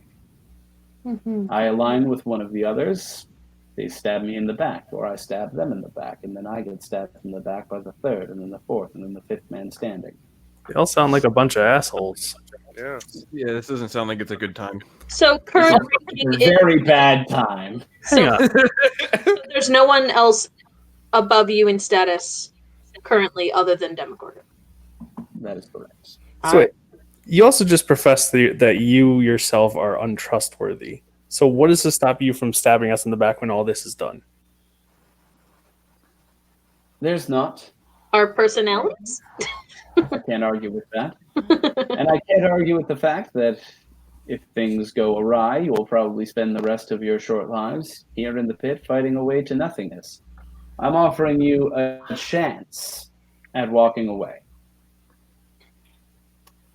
Mm-hmm. I align with one of the others. They stab me in the back, or I stab them in the back, and then I get stabbed in the back by the 3rd, and then the 4th, and then the 5th man standing. They all sound like a bunch of assholes. Yeah. Yeah, this doesn't sound like it's a good time. So current ranking A very bad time. Hang on. so there's no one else above you in status currently other than Demogorgon. That is correct. So wait, you also just professed that you yourself are untrustworthy. So what does to stop you from stabbing us in the back when all this is done? There's not. Our personalities? I can't argue with that. And I can't argue with the fact that if things go awry, you will probably spend the rest of your short lives here in the pit fighting away to nothingness. I'm offering you a chance at walking away.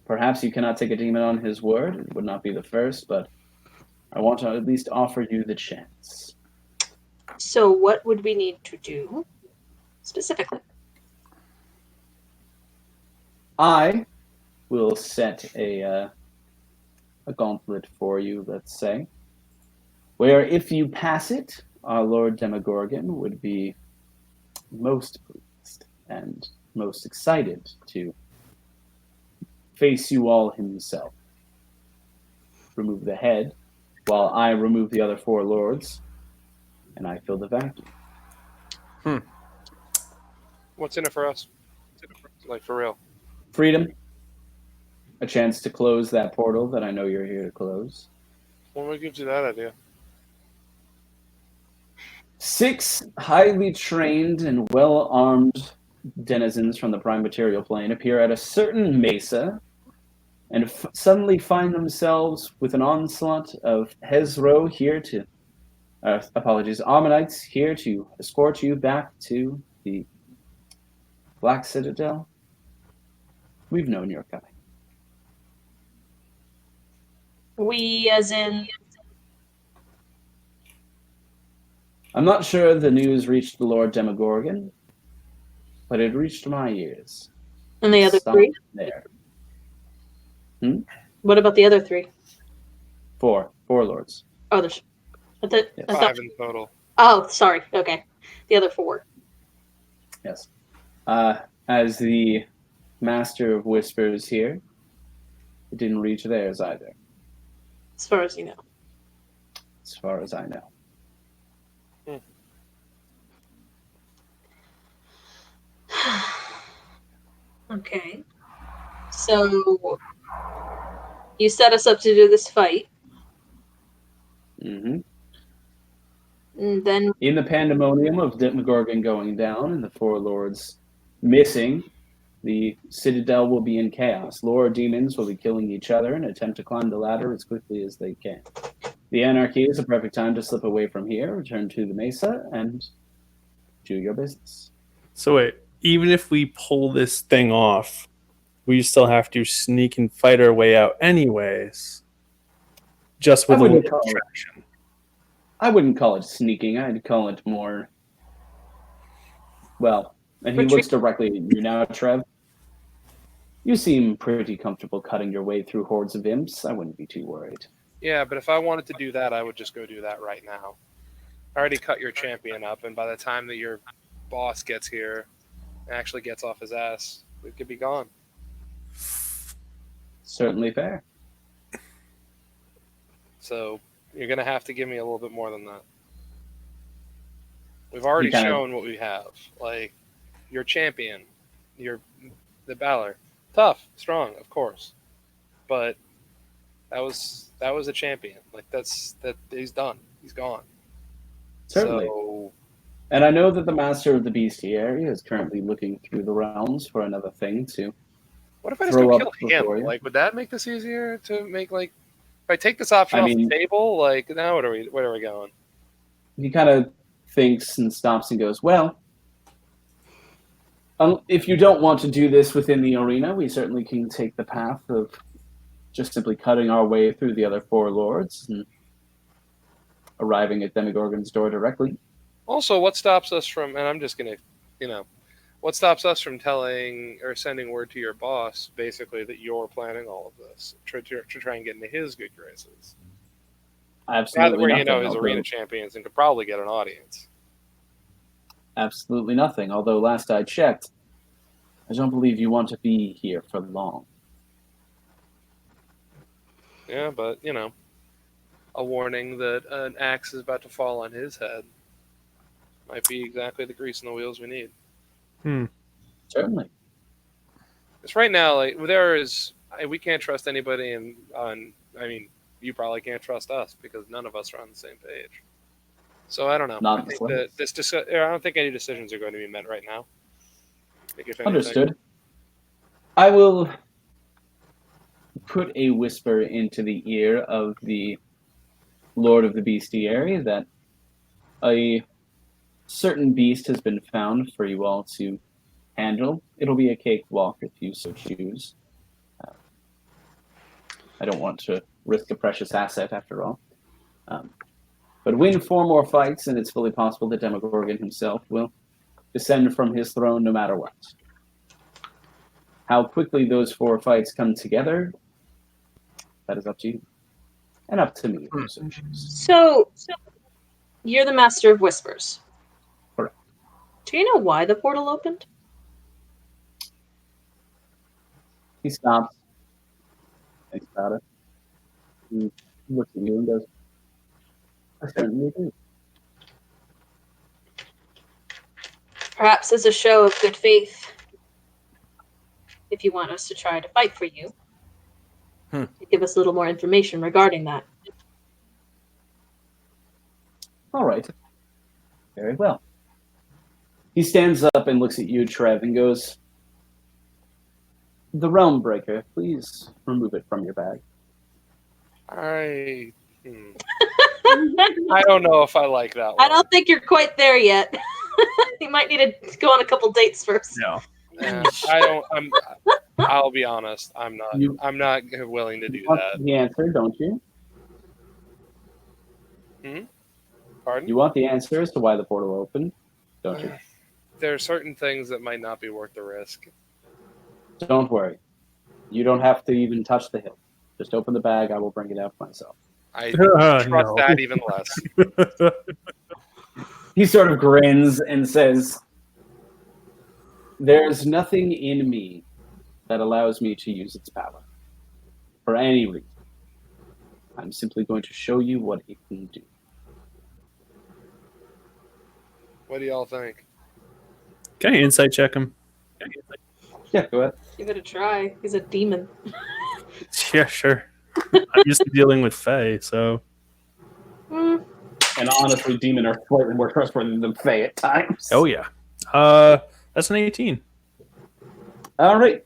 Perhaps you cannot take a demon on his word. It would not be the first, but I want to at least offer you the chance. So what would we need to do specifically? I will set a gauntlet for you, let's say, where if you pass it, our Lord Demogorgon would be most pleased and most excited to face you all himself. Remove the head, while I remove the other 4 lords, and I fill the vacuum. What's in it for us? Like, for real. Freedom. A chance to close that portal that I know you're here to close. What gives you that idea? 6 highly trained and well-armed denizens from the prime material plane appear at a certain mesa and suddenly find themselves with an onslaught of Hezro here to, Ammonites here to escort you back to the Black Citadel. We've known you're coming. We as in I'm not sure the news reached the Lord Demogorgon, but it reached my ears. and the other Stop 3? there. What about the other 3? 4 lords. Others. I thought- Yes. I thought- 5 in total. Oh, sorry. Okay. The other 4. Yes. As the Master of Whispers here, it didn't reach theirs either, As far as you know. as far as I know. Okay. So you set us up to do this fight, Mm-hmm. and then In the pandemonium of Demogorgon going down and the 4 lords missing, the Citadel will be in chaos. Lord demons will be killing each other and attempt to climb the ladder as quickly as they can. The Anarchy is a perfect time to slip away from here, return to the Mesa, and do your business. So wait, even if we pull this thing off, we still have to sneak and fight our way out anyways. Just with I a wouldn't little call it- distraction. I wouldn't call it sneaking. I'd call it more. Well, and he Retreat. looks directly at you now, Trev. You seem pretty comfortable cutting your way through hordes of imps. I wouldn't be too worried. Yeah, but if I wanted to do that, I would just go do that right now. I already cut your champion up, and by the time that your boss gets here and actually gets off his ass, it could be gone. Certainly fair. So you're going to have to give me a little bit more than that. We've already You kinda- shown what we have. Like, your champion, the Balor. Tough, strong, of course. But that was a champion. Like, that he's done. He's gone. Certainly. So And I know that the master of the bestiary is currently looking through the realms for another thing to What if I just throw go up kill him? before you. Like, would that make this easier to make like? If I take this option I off mean- the table, like now where are we going? He kind of thinks and stops and goes, well, if you don't want to do this within the arena, we certainly can take the path of just simply cutting our way through the other four lords and arriving at Demogorgon's door directly. Also, what stops us from? And I'm just gonna, what stops us from telling or sending word to your boss, basically that you're planning all of this to try and get into his good graces? Absolutely Now that nothing. we're his arena champions and could probably get an audience. Absolutely nothing. Although last I checked, I don't believe you want to be here for long. Yeah, but a warning that an axe is about to fall on his head might be exactly the grease in the wheels we need. Certainly. Because right now, like we can't trust anybody, you probably can't trust us because none of us are on the same page. So I don't know. Not I think that I don't think any decisions are going to be met right now. I think if anything, Understood. I will put a whisper into the ear of the Lord of the Bestiary that a certain beast has been found for you all to handle. It'll be a cakewalk if you so choose. I don't want to risk a precious asset after all. But win 4 more fights, and it's fully possible that Demogorgon himself will descend from his throne no matter what. How quickly those 4 fights come together, that is up to you. And up to me. So, you're the Master of Whispers. Correct. Do you know why the portal opened? He stops. Thinks about it. He looks at you and goes, I certainly do. Perhaps as a show of good faith, if you want us to try to fight for you. Give us a little more information regarding that. All right. Very well. He stands up and looks at you, Trev, and goes, the Realm Breaker, please remove it from your bag. I don't know if I like that one. I don't think you're quite there yet. You might need to go on a couple dates first. No. I'll be honest. I'm not willing to do You want that. the answer, don't you? Pardon? You want the answer as to why the portal opened, don't you? There are certain things that might not be worth the risk. Don't worry. You don't have to even touch the hilt. Just open the bag. I will bring it out myself. I trust that even less. He sort of grins and says, there's nothing in me that allows me to use its power. For any reason. I'm simply going to show you what it can do. What do y'all think? Can I insight check him? Yeah, go ahead. Give it a try. He's a demon. Yeah, sure. I'm used to dealing with Fae, so. And honestly, demon are slightly more trustworthy than Fae at times. Oh, yeah. That's an 18. All right.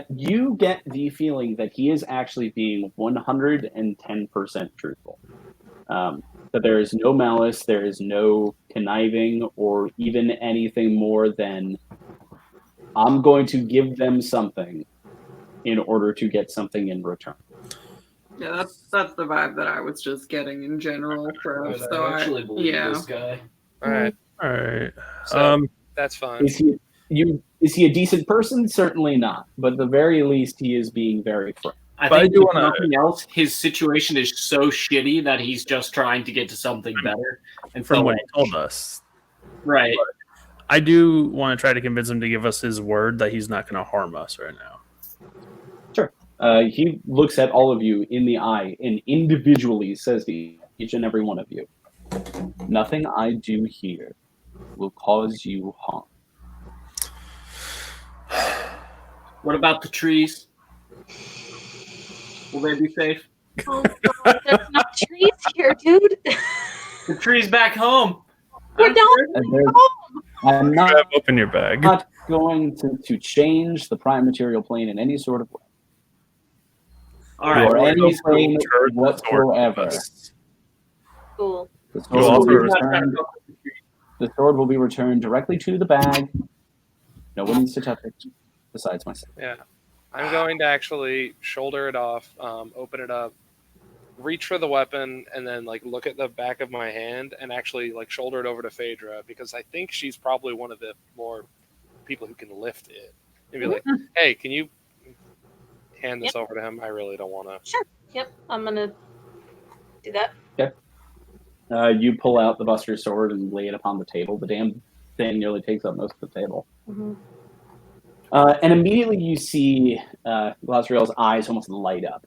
You get the feeling that he is actually being 110% truthful. That there is no malice, there is no conniving, or even anything more than I'm going to give them something in order to get something in return. Yeah, that's the vibe that I was just getting in general. So I actually believe this guy. All All right. So that's fine. Is he a decent person? Certainly not. But at the very least, he is being very frank. I But I think do if wanna- nothing else, his situation is so shitty that he's just trying to get to something better. And From so, what he told us. right. I do want to try to convince him to give us his word that he's not going to harm us right now. Sure. He looks at all of you in the eye and individually says to each and every one of you, nothing I do here will cause you harm. What about the trees? Will they be safe? Oh, God, there's no trees here, dude. The trees back home. We're done. And I'm Grab open your bag. not going to change the prime material plane in any sort of way. All right. Or Well, any we'll way return the sword whatsoever. to us. Cool. The You'll sword, will be offer- returned, the sword will be returned directly to the bag. No one needs to touch it besides myself. Yeah. I'm going to actually shoulder it off, open it up, reach for the weapon, and then like look at the back of my hand and actually like shoulder it over to Phaedra because I think she's probably one of the more people who can lift it. And be like, hey, can you hand this over to him? I really don't want to. Sure. Yep. I'm gonna do that. You pull out the Buster sword and lay it upon the table. The damn thing nearly takes up most of the table. Mm-hmm. And immediately you see Glasriel's eyes almost light up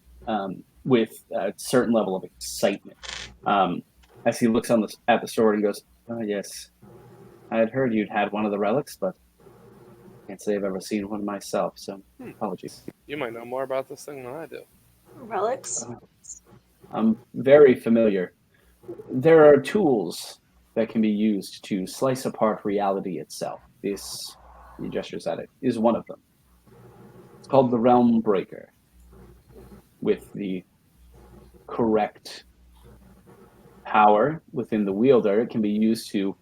with a certain level of excitement as he looks at the sword and goes, "Oh yes, I had heard you'd had one of the relics, but I can't say I've ever seen one myself, so apologies." You might know more about this thing than I do. Relics. I'm very familiar. There are tools that can be used to slice apart reality itself. This, he gestures at it, is one of them. It's called the Realm Breaker. With the correct power within the wielder, it can be used to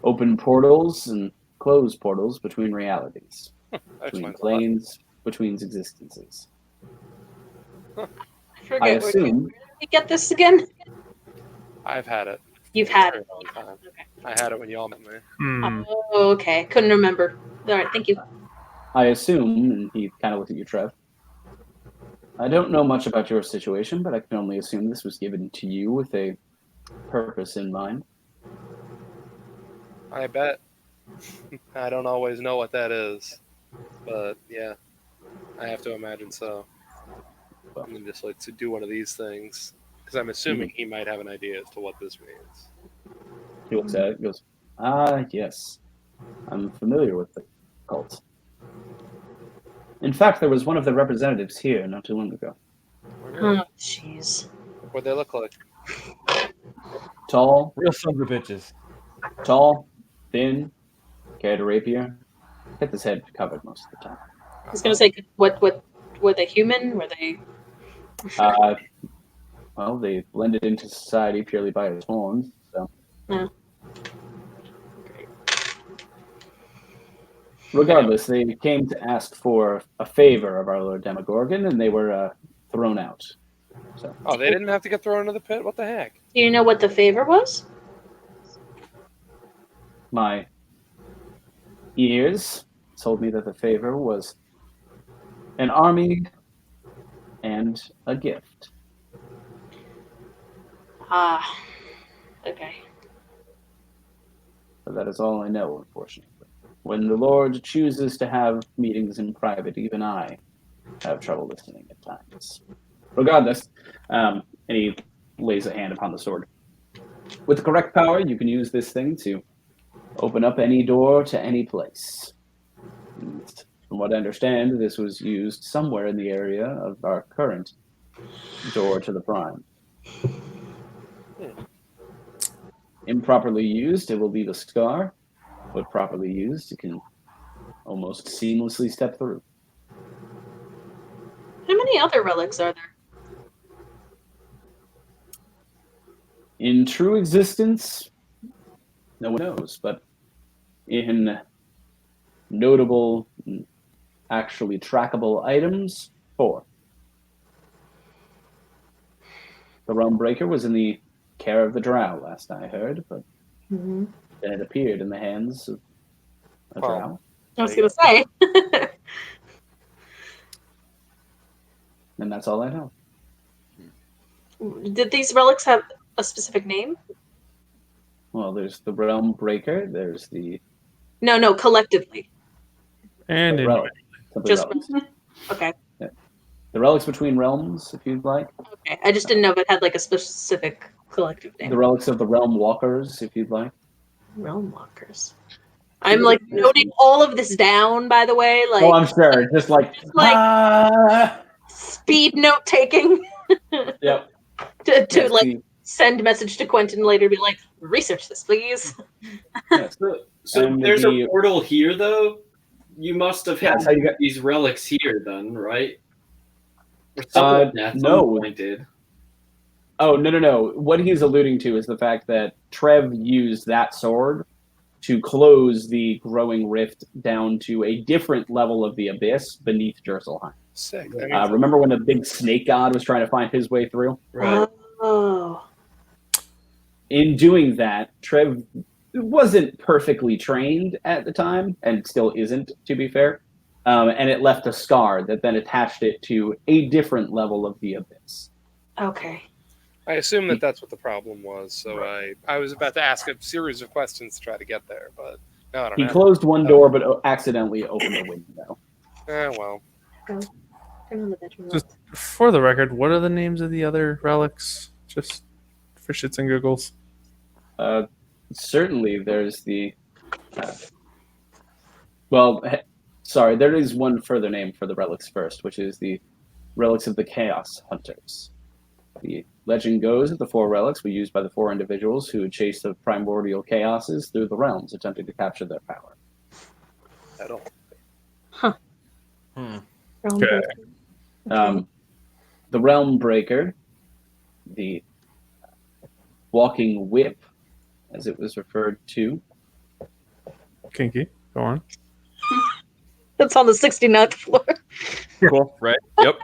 open portals and close portals between realities, between planes, between existences. I I forget where assume you get this again. I've had it. You've had it. All the time. Okay. I had it when y'all met me. Oh, okay. Couldn't remember. All right. Thank you. I assume, and he kind of looks at you, Trev. I don't know much about your situation, but I can only assume this was given to you with a purpose in mind. I bet. I don't always know what that is, but yeah, I have to imagine so. I'm gonna just like to do one of these things because I'm assuming he might have an idea as to what this means. He looks at it and goes, "Ah, yes. I'm familiar with the cult. In fact, there was one of the representatives here not too long ago. Oh, jeez. What they look like? Tall, Real sons of bitches. thin, carried a rapier. Kept his head covered most of the time. I was gonna say, what were they human? Were they? Well, they blended into society purely by his horns, so. Yeah. Regardless, they came to ask for a favor of our Lord Demogorgon, and they were thrown out. So, Oh, they didn't have to get thrown into the pit? What the heck? Do you know what the favor was? my ears told me that the favor was an army and a gift. Ah. Okay. But that is all I know, unfortunately. When the Lord chooses to have meetings in private, even I have trouble listening at times. Regardless, and he lays a hand upon the sword. With the correct power, you can use this thing to open up any door to any place. And from what I understand, this was used somewhere in the area of our current door to the Prime. Improperly used, it will leave a scar, but properly used, it can almost seamlessly step through. How many other relics are there? In true existence, no one knows, but in notable, actually trackable items, 4. The Realm Breaker was in the care of the Drow, last I heard, but Mm-hmm. then it appeared in the hands of a Drow. I was gonna say. And that's all I know. Did these relics have a specific name? Well, there's the Realm Breaker, there's the No, collectively. And relic. Simply Just relics. okay. The relics between realms, if you'd like. Okay. I just didn't know if it had like a specific collective name. The relics of the Realm Walkers, if you'd like. Realm walkers. I'm like noting all of this down, by the way. Like, Oh, I'm sure. Just like speed note taking. Yep. to Yes, like the send message to Quentin later, be like, research this, please. Yes. So And there's the- a portal here, though. You must have Yeah, had that's how you got- these relics here, then, right? Or something at no. some point did. Oh, no. What he's alluding to is the fact that Trev used that sword to close the growing rift down to a different level of the abyss beneath Jerselheim. Sick. That means Remember when the big snake god was trying to find his way through? Right. Oh. In doing that, Trev wasn't perfectly trained at the time, and still isn't, to be fair. And it left a scar that then attached it to a different level of the abyss. Okay. I assume that that's what the problem was. So I was about to ask a series of questions to try to get there, but no, I don't He know. closed one door, but accidentally opened a window. Well. Turn on the bedroom. Just for the record, what are the names of the other relics? Just for shits and giggles. Certainly, there's the. Sorry, there is one further name for the relics first, which is the relics of the Chaos Hunters. The legend goes that the 4 relics were used by the 4 individuals who had chased the primordial chaoses through the realms, attempting to capture their power. At all. Okay. The Realm Breaker, the Walking Whip, as it was referred to. Kinky. Go on. That's on the 69th floor. Cool, right? Yep.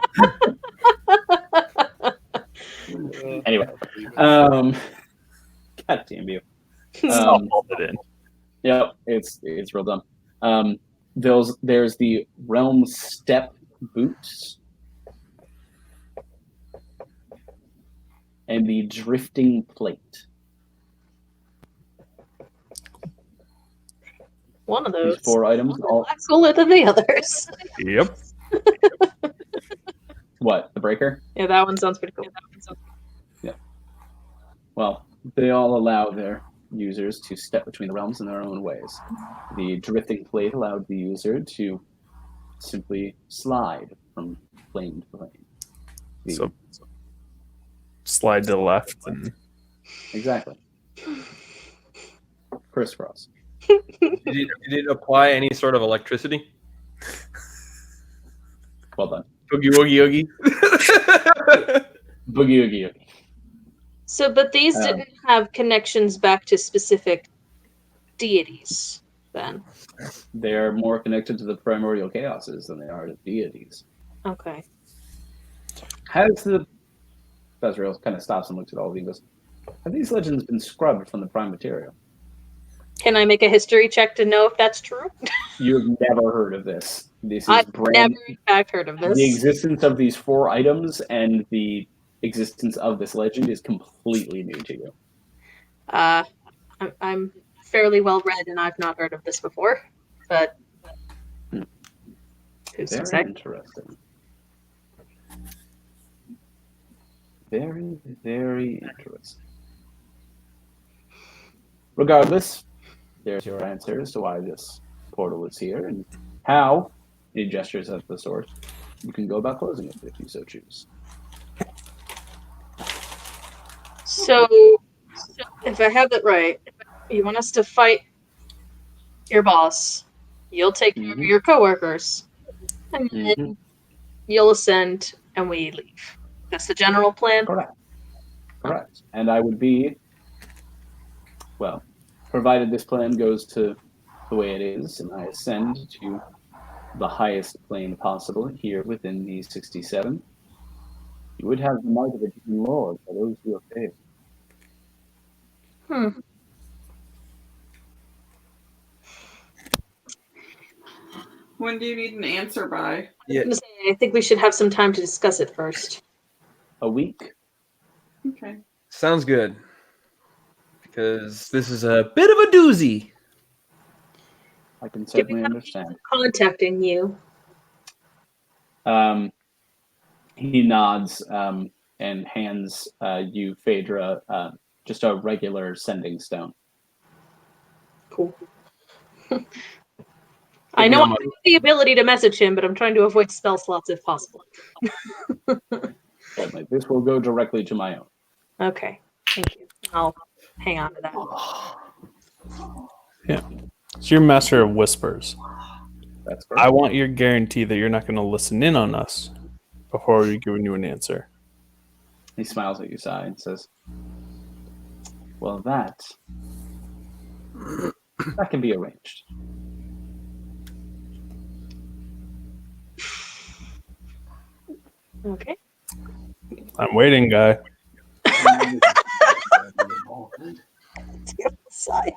Anyway, God damn you. I'll hold it in. Yep, it's real dumb. There's the Realm Step Boots and the Drifting Plate. One of These those. 4 items, all Cooler than the others. Yep. what? The Breaker? Yeah, that one sounds pretty cool. Well, they all allow their users to step between the realms in their own ways. The Drifting Plate allowed the user to simply slide from plane to plane. So slide to the left and Exactly. Crisscross. Did it apply any sort of electricity? Well done. Boogie woogie oogie. Boogie Oogie Oogie. So, but these didn't have connections back to specific deities, then. They're more connected to the primordial chaoses than they are to deities. Okay. Has the Bezrael kind of stops and looks at all of you and goes, have these legends been scrubbed from the prime material? Can I make a history check to know if that's true? You've never heard of this. This is I've brand never, in fact, heard of this. The existence of these 4 items and the existence of this legend is completely new to you. I'm fairly well read, and I've not heard of this before. But who's to Very say? interesting. Very, very interesting. Regardless, there's your answer as to why this portal is here and how, he gestures at the sword, you can go about closing it if you so choose. So, if I have it right, you want us to fight your boss. You'll take care of your coworkers, and then you'll ascend, and we leave. That's the general plan. Correct. And I would be, well, provided this plan goes to the way it is, and I ascend to the highest plane possible here within the 67, you would have the might of a demon lord for those who are favored. When do you need an answer by? Yeah. I think we should have some time to discuss it first. A week? Okay. Sounds good. Because this is a bit of a doozy. I can certainly understand. Contacting you. He nods and hands you, Phaedra, just a regular sending stone. Cool. I know I have the ability to message him, but I'm trying to avoid spell slots if possible. Certainly. This will go directly to my own. Okay. Thank you. I'll hang on to that. So you're master of whispers. That's I correct. want your guarantee that you're not going to listen in on us before we're giving you an answer. He smiles at you, Sai, and says, "Well, that can be arranged." Okay. I'm waiting, guy. Sigh.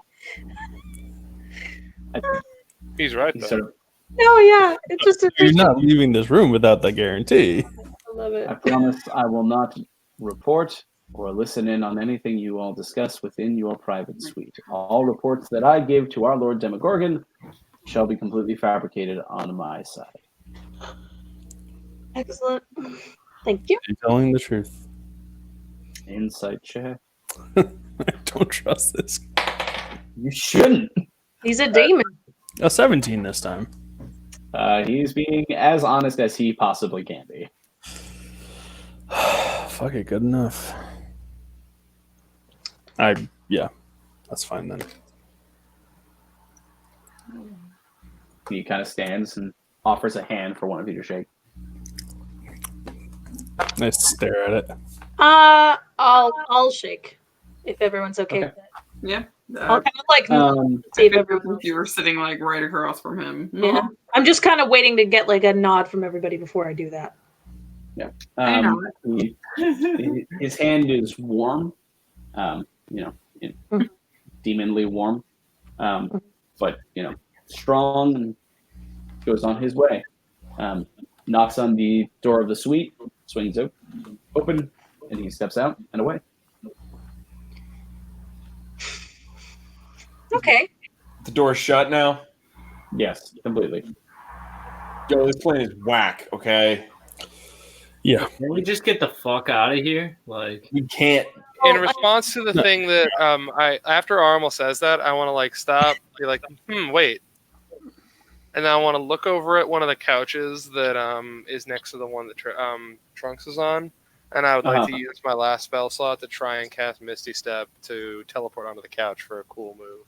He's right, He though. sort of, No, yeah. It's just a You're not leaving this room without that guarantee. I love it. I promise I will not report or listen in on anything you all discuss within your private suite. All reports that I give to our Lord Demogorgon shall be completely fabricated on my side. Excellent. Thank you. You're telling the truth. Insight check. I don't trust this. You shouldn't. He's a demon. A 17 this time. He's being as honest as he possibly can be. Fuck it, good enough. Yeah, that's fine then. He kind of stands and offers a hand for one of you to shake. I stare at it. I'll shake if everyone's okay, Okay. with it. Yeah. I'll kind of like see I if feel everyone. like you were sitting like right across from him. Yeah. I'm just kind of waiting to get like a nod from everybody before I do that. I know. His hand is warm, demonly warm, but strong, and goes on his way. Knocks on the door of the suite, swings open, and he steps out and away. Okay. The door's shut now. Yes, completely. Yo, this plane is whack. Okay, Yeah. Can we just get the fuck out of here? Like, we can't. In response to the thing that I after Armel says that, I want to like stop, be like, wait, and then I want to look over at one of the couches that is next to the one that Trunks is on, and I would like to use my last spell slot to try and cast Misty Step to teleport onto the couch for a cool move.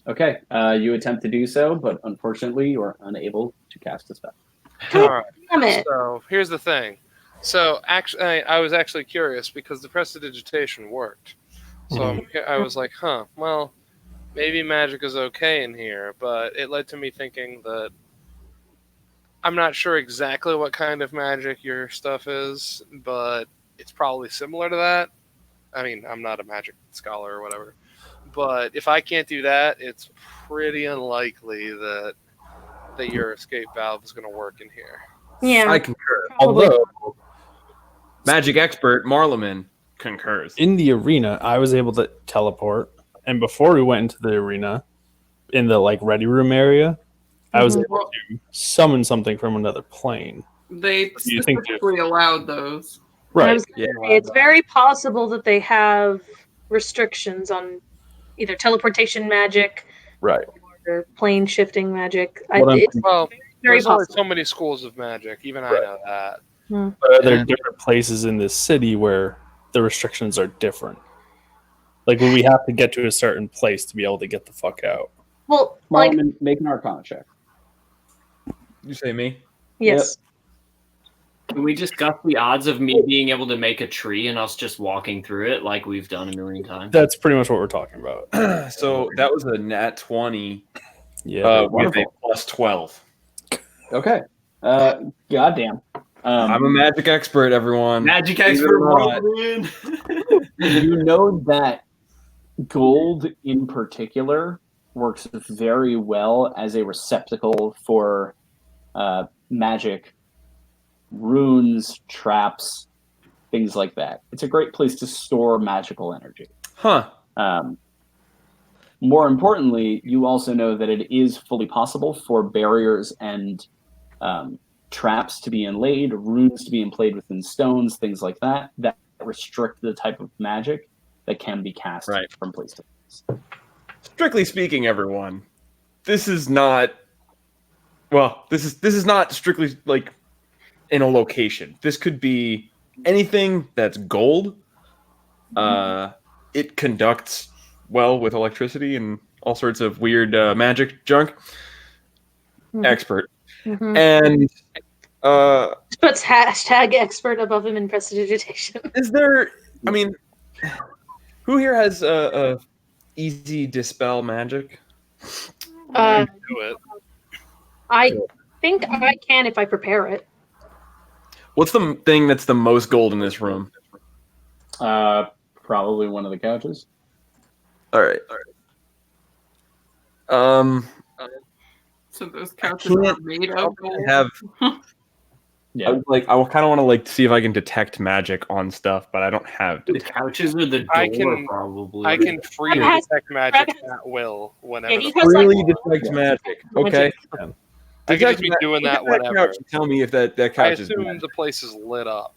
Okay, you attempt to do so, but unfortunately, you are unable to cast a spell. All right. Damn it. So here's the thing. So actually, I was actually curious because the prestidigitation worked. So I was like, well, maybe magic is okay in here, but it led to me thinking that I'm not sure exactly what kind of magic your stuff is, but it's probably similar to that. I mean, I'm not a magic scholar or whatever, but if I can't do that, it's pretty unlikely that your escape valve is going to work in here. Yeah. I concur. Probably. Although, magic expert Marleman concurs. In the arena, I was able to teleport, and before we went into the arena, in the like ready room area, I was able to summon something from another plane. They Do you think specifically allowed those. I Right. was gonna say, it's very possible that they have restrictions on either teleportation magic Right. or plane shifting magic. What I'm- It's Well, very there's only possible. so many schools of magic. Even I Right. know that. But are there different places in this city where the restrictions are different? Like, will we have to get to a certain place to be able to get the fuck out? Well, like, Marlon, make an Arcana check. You say me? yes. can we discuss the odds of me being able to make a tree and us just walking through it like we've done a million times? That's pretty much what we're talking about. So that was a nat 20 Yeah. with a wonderful. plus 12. Okay. Goddamn. I'm a magic expert, everyone. Magic Believe it expert or not. Marleman. You know that gold in particular works very well as a receptacle for magic, runes, traps, things like that. It's a great place to store magical energy. Huh. More importantly, you also know that it is fully possible for barriers and traps to be inlaid, runes to be emplayed within stones, things like that, that restrict the type of magic that can be cast Right. from place to place. Strictly speaking, everyone, this is not. Well, this is not strictly like in a location. This could be anything that's gold, It conducts well with electricity and all sorts of weird magic junk. Expert. And puts hashtag expert above him in prestidigitation. is there? I mean, who here has easy dispel magic? Do it. I think I can if I prepare it. What's the thing that's the most gold in this room? Probably one of the couches. All right. So those couches are made of gold. Yeah. I kind of want to like see if I can detect magic on stuff, but I don't have. The couches or the door, I can- probably. I can freely Brad has- detect magic Brad at will whenever. Yeah, he the has, like- Really detect magic. Okay. I can just be doing that Look at whenever. couch and tell me if that I couch is assume magic. the place is lit up.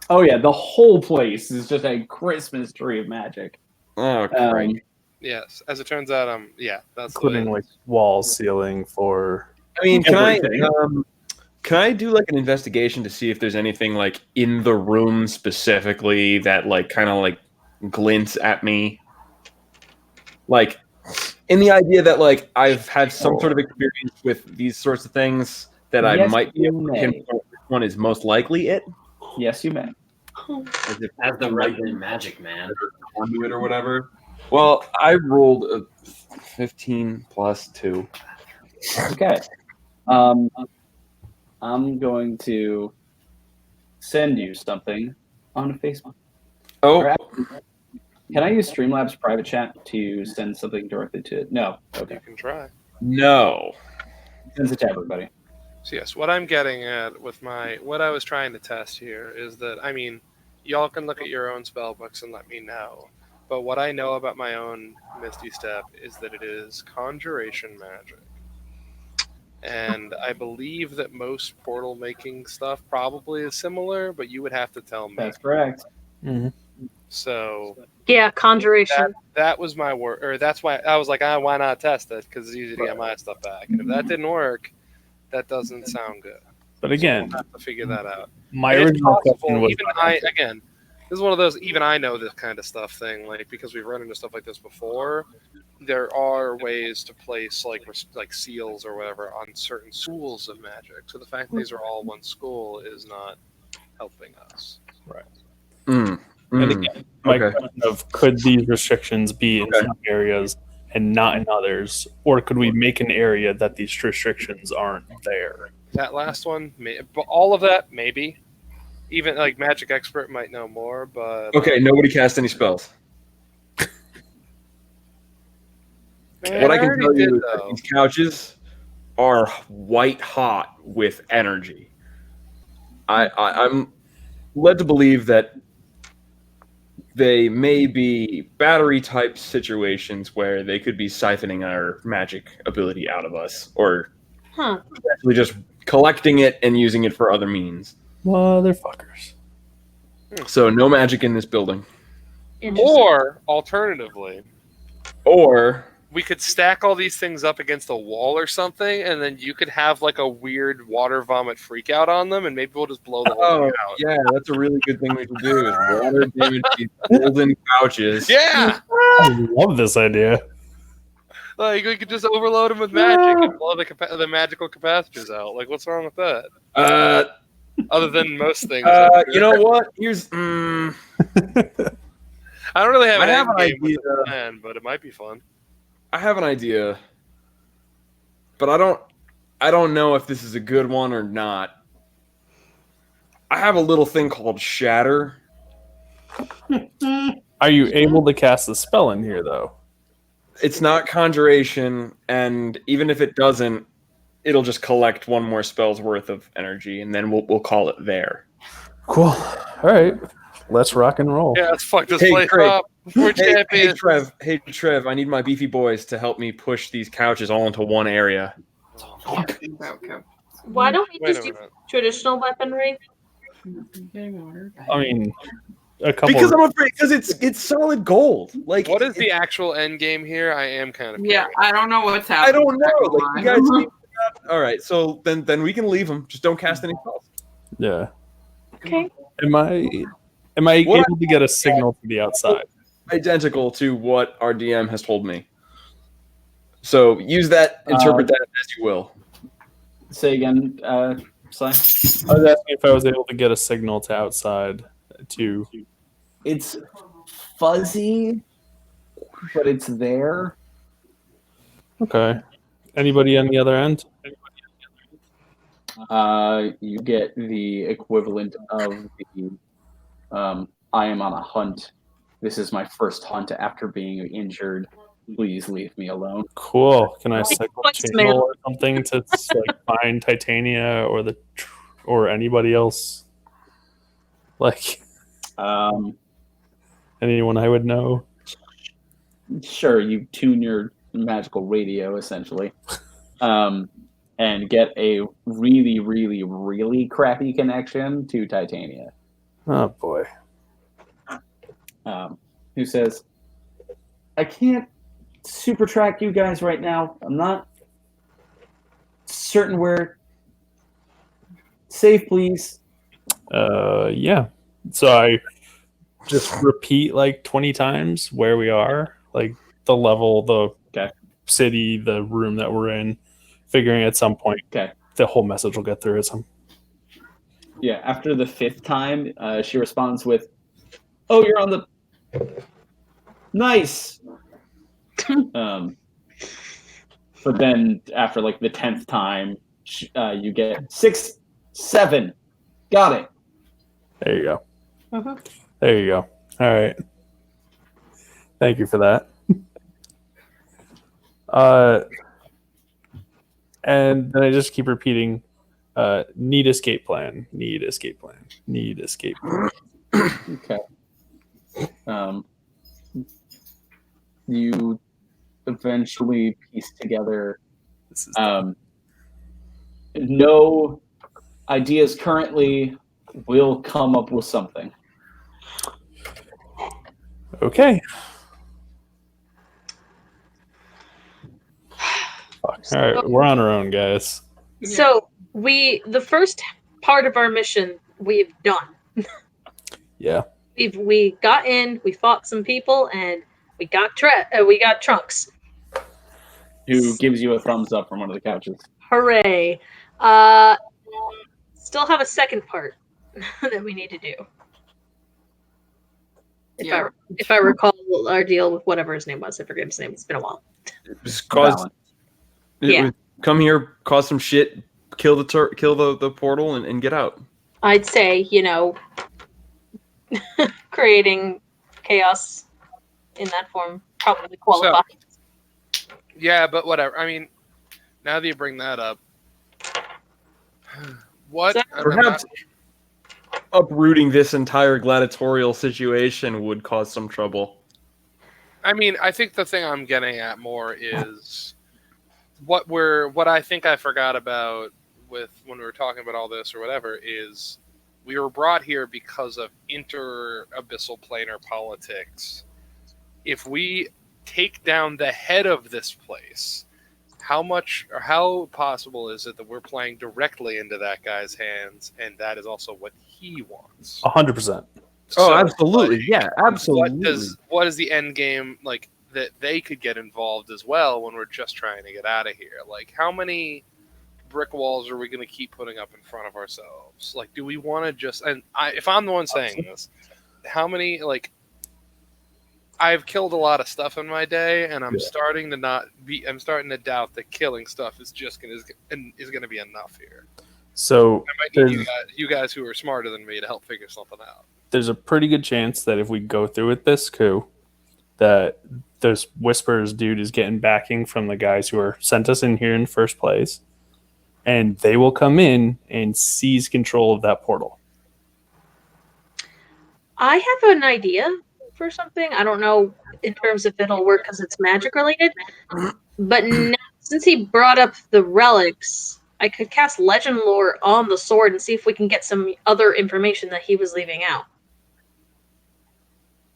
Oh yeah, the whole place is just a Christmas tree of magic. Oh, Christ. Yes, as it turns out, yeah, that's including the way. like walls, ceiling, for I mean, Everything. can I do like an investigation to see if there's anything like in the room specifically that like kind of like glints at me? Like in the idea that like I've had some sort of experience with these sorts of things that I Yes, might be you able to may. pinpoint which one is most likely it. Yes, you may. As the resident magic man. Conduit or whatever. Well, I rolled a 15 plus 2. Okay. I'm going to send you something on Facebook. Oh, Can I use Streamlabs private chat to send something directly to it? No. Okay. You can try. no. Send it to everybody. So yes, what I'm getting at with what I was trying to test here is that, I mean, y'all can look at your own spell books and let me know. But what I know about my own Misty Step is that it is conjuration magic. And I believe that most portal making stuff probably is similar, but you would have to tell me. That's correct. So Yeah, conjuration. that was my word, or that's why I was like, why not test it? Because it's easy to get my stuff back. And if that didn't work, that doesn't sound good. But again, So we'll have to figure that out. my And it's original possible, question was even again, this is one of those even I know this kind of stuff thing, like because we've run into stuff like this before. There are ways to place like seals or whatever on certain schools of magic. So the fact that these are all one school is not helping us. and again, my question of could these restrictions be in some areas and not in others, or could we make an area that these restrictions aren't there? That last one, but all of that maybe. Even like Magic Expert might know more, but Okay, nobody cast any spells. Man, What I can already tell you did, is that though. these couches are white hot with energy. I'm led to believe that they may be battery type situations where they could be siphoning our magic ability out of us, or actually just collecting it and using it for other means. Motherfuckers. So no magic in this building. Or alternatively, Or we could stack all these things up against a wall or something, and then you could have like a weird water vomit freak out on them, and maybe we'll just blow the whole thing out. yeah, that's a really good thing we should do is water damage these golden couches. Yeah, I love this idea. like we could just overload them with magic and blow the magical capacitors out. Like, what's wrong with that? Other than most things. You know what? Here's I don't really have I an have end an game with idea. the plan, but it might be fun. I have an idea, but I don't know if this is a good one or not. I have a little thing called Shatter. Are you able to cast the spell in here, though? It's not conjuration, and even if it doesn't, it'll just collect one more spell's worth of energy, and then we'll call it there. Cool. All right. Let's rock and roll. Yeah, let's fuck this Hey, place Craig. up. We're Hey, champions. Trev, I need my beefy boys to help me push these couches all into one area. Why don't we Wait just a use minute. traditional weaponry? I mean, a couple. Because I'm afraid, because it's solid gold. Like, What is the actual end game here? I am kind of Yeah, curious. I don't know what's I happening. don't know. Like, you guys. Seem all right, so then we can leave them. Just don't cast any spells. Yeah. Okay. Am Am I What able to get a signal to the outside? Identical to what our DM has told me. So use that, interpret that as you will. Say again, Sly. I was asking if I was able to get a signal to outside to. It's fuzzy, but it's there. Okay. Anybody on the other end? You get the equivalent of the I am on a hunt. This is my first hunt after being injured. Please leave me alone. Cool. Can I signal Voicemail. channel or something to find Titania or anybody else? Like anyone I would know? Sure, you tune your magical radio essentially, and get a really, really, really crappy connection to Titania. Oh boy. Who says, "I can't super track you guys right now. I'm not certain where. Safe, please." Yeah. So I just repeat 20 times where we are, like the level, the city, the room that we're in, figuring at some point the whole message will get through at some. Yeah, after the 5th time, she responds with, "Oh, you're on the nice." But then after the 10th time, you get 6, 7. Got it. There you go. There you go. All right. Thank you for that. And then I just keep repeating, need escape plan, need escape plan, need escape plan. Okay. You eventually piece together no ideas currently. Will come up with something. Okay. All right, we're on our own, guys. So the first part of our mission we've done. Yeah. We got in, we fought some people, and we got Trunks. Who gives you a thumbs up from one of the couches? Hooray! Still have a second part that we need to do. If I recall our deal with whatever his name was, I forget his name. It's been a while. Just come here, cause some shit, kill the portal, and get out. I'd say, creating chaos in that form probably qualifies. Yeah, but whatever. I mean, now that you bring that up, what? Perhaps uprooting this entire gladiatorial situation would cause some trouble. I mean, I think the thing I'm getting at more is what I think I forgot about with when we were talking about all this or whatever is we were brought here because of inter-abyssal planar politics. If we take down the head of this place, how possible is it that we're playing directly into that guy's hands, and that is also what he wants? 100%. Oh, absolutely. Yeah, absolutely. What is the end game that they could get involved as well when we're just trying to get out of here? How many brick walls are we going to keep putting up in front of ourselves? Do we want to just? And if I'm the one saying this, how many I've killed a lot of stuff in my day, and I'm starting to doubt that killing stuff is going to be enough here. So I might need you guys who are smarter than me to help figure something out. There's a pretty good chance that if we go through with this coup, that this Whispers dude is getting backing from the guys who are sent us in here in the first place, and they will come in and seize control of that portal. I have an idea for something. I don't know in terms if it'll work because it's magic related, but now, since he brought up the relics, I could cast legend lore on the sword and see if we can get some other information that he was leaving out.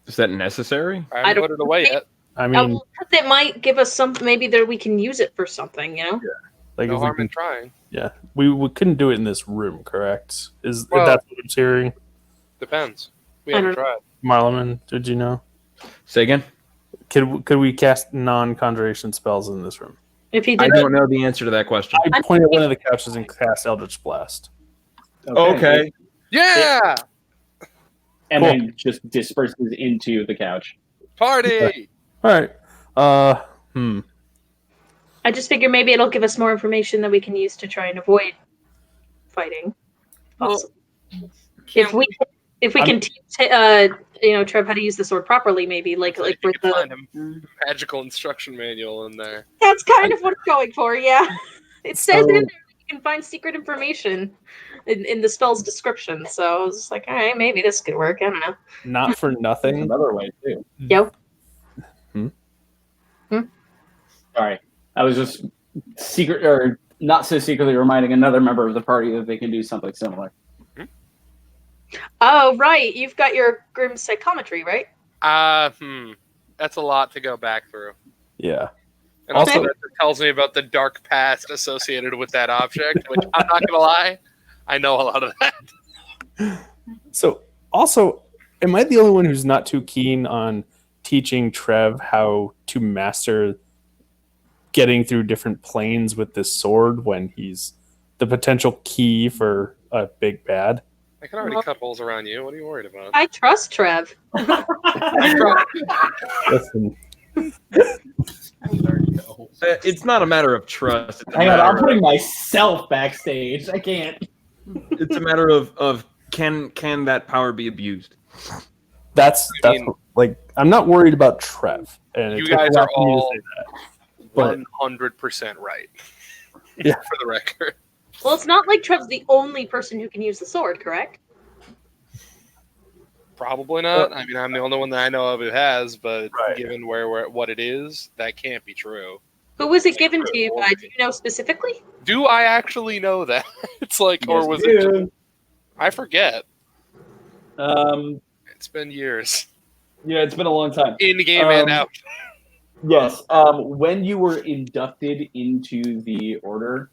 Is that necessary? I haven't put it away yet. I mean, it might give us some. Maybe we can use it for something. No harm in trying. Yeah, we couldn't do it in this room, correct? That's what I'm hearing? Depends. We I haven't don't tried. Marleman, did you know? Say again. Could we cast non-conjuration spells in this room? If he I did don't know the answer to that question. I point at one of the couches and cast Eldritch Blast. Okay. Yeah! And Cool. then just disperses into the couch. Party! All right. I just figure maybe it'll give us more information that we can use to try and avoid fighting. Well, Possibly. Can't If we can teach Trev how to use the sword properly, maybe like If for you could find the a magical instruction manual in there. that's kind of what I'm going for. Yeah, it says So- in there you can find secret information in the spell's description. So I was just like, all right, maybe this could work. I don't know. Not for There's nothing. another way too. Yo. Sorry, I was just secret or not so secretly reminding another member of the party that they can do something similar. Oh right, you've got your grim psychometry, right? That's a lot to go back through. Yeah. And also, Also- that tells me about the dark past associated with that object, which I'm not gonna lie, I know a lot of that. So, also, am I the only one who's not too keen on teaching Trev how to master getting through different planes with this sword when he's the potential key for a big bad? I can already cut holes around you. What are you worried about? I trust Trev. Listen, It's not a matter of trust. It's a Hang on, I'm matter putting myself backstage. I can't. it's a matter of can that power be abused? that's mean- like I'm not worried about Trev. And it You took a guys lot are for me to all say that. But- 100% right. Yeah. For the record. Well, it's not like Trev's the only person who can use the sword, correct? Probably not. I mean, I'm the only one that I know of who has, but Right. given where what it is, that can't be true. Who was it given to you by? Do you know specifically? Do I actually know that? It's like, or Yes, was you it? do. I forget. Um, It's been years. yeah, it's been a long time. In game and out. Yes. When you were inducted into the order,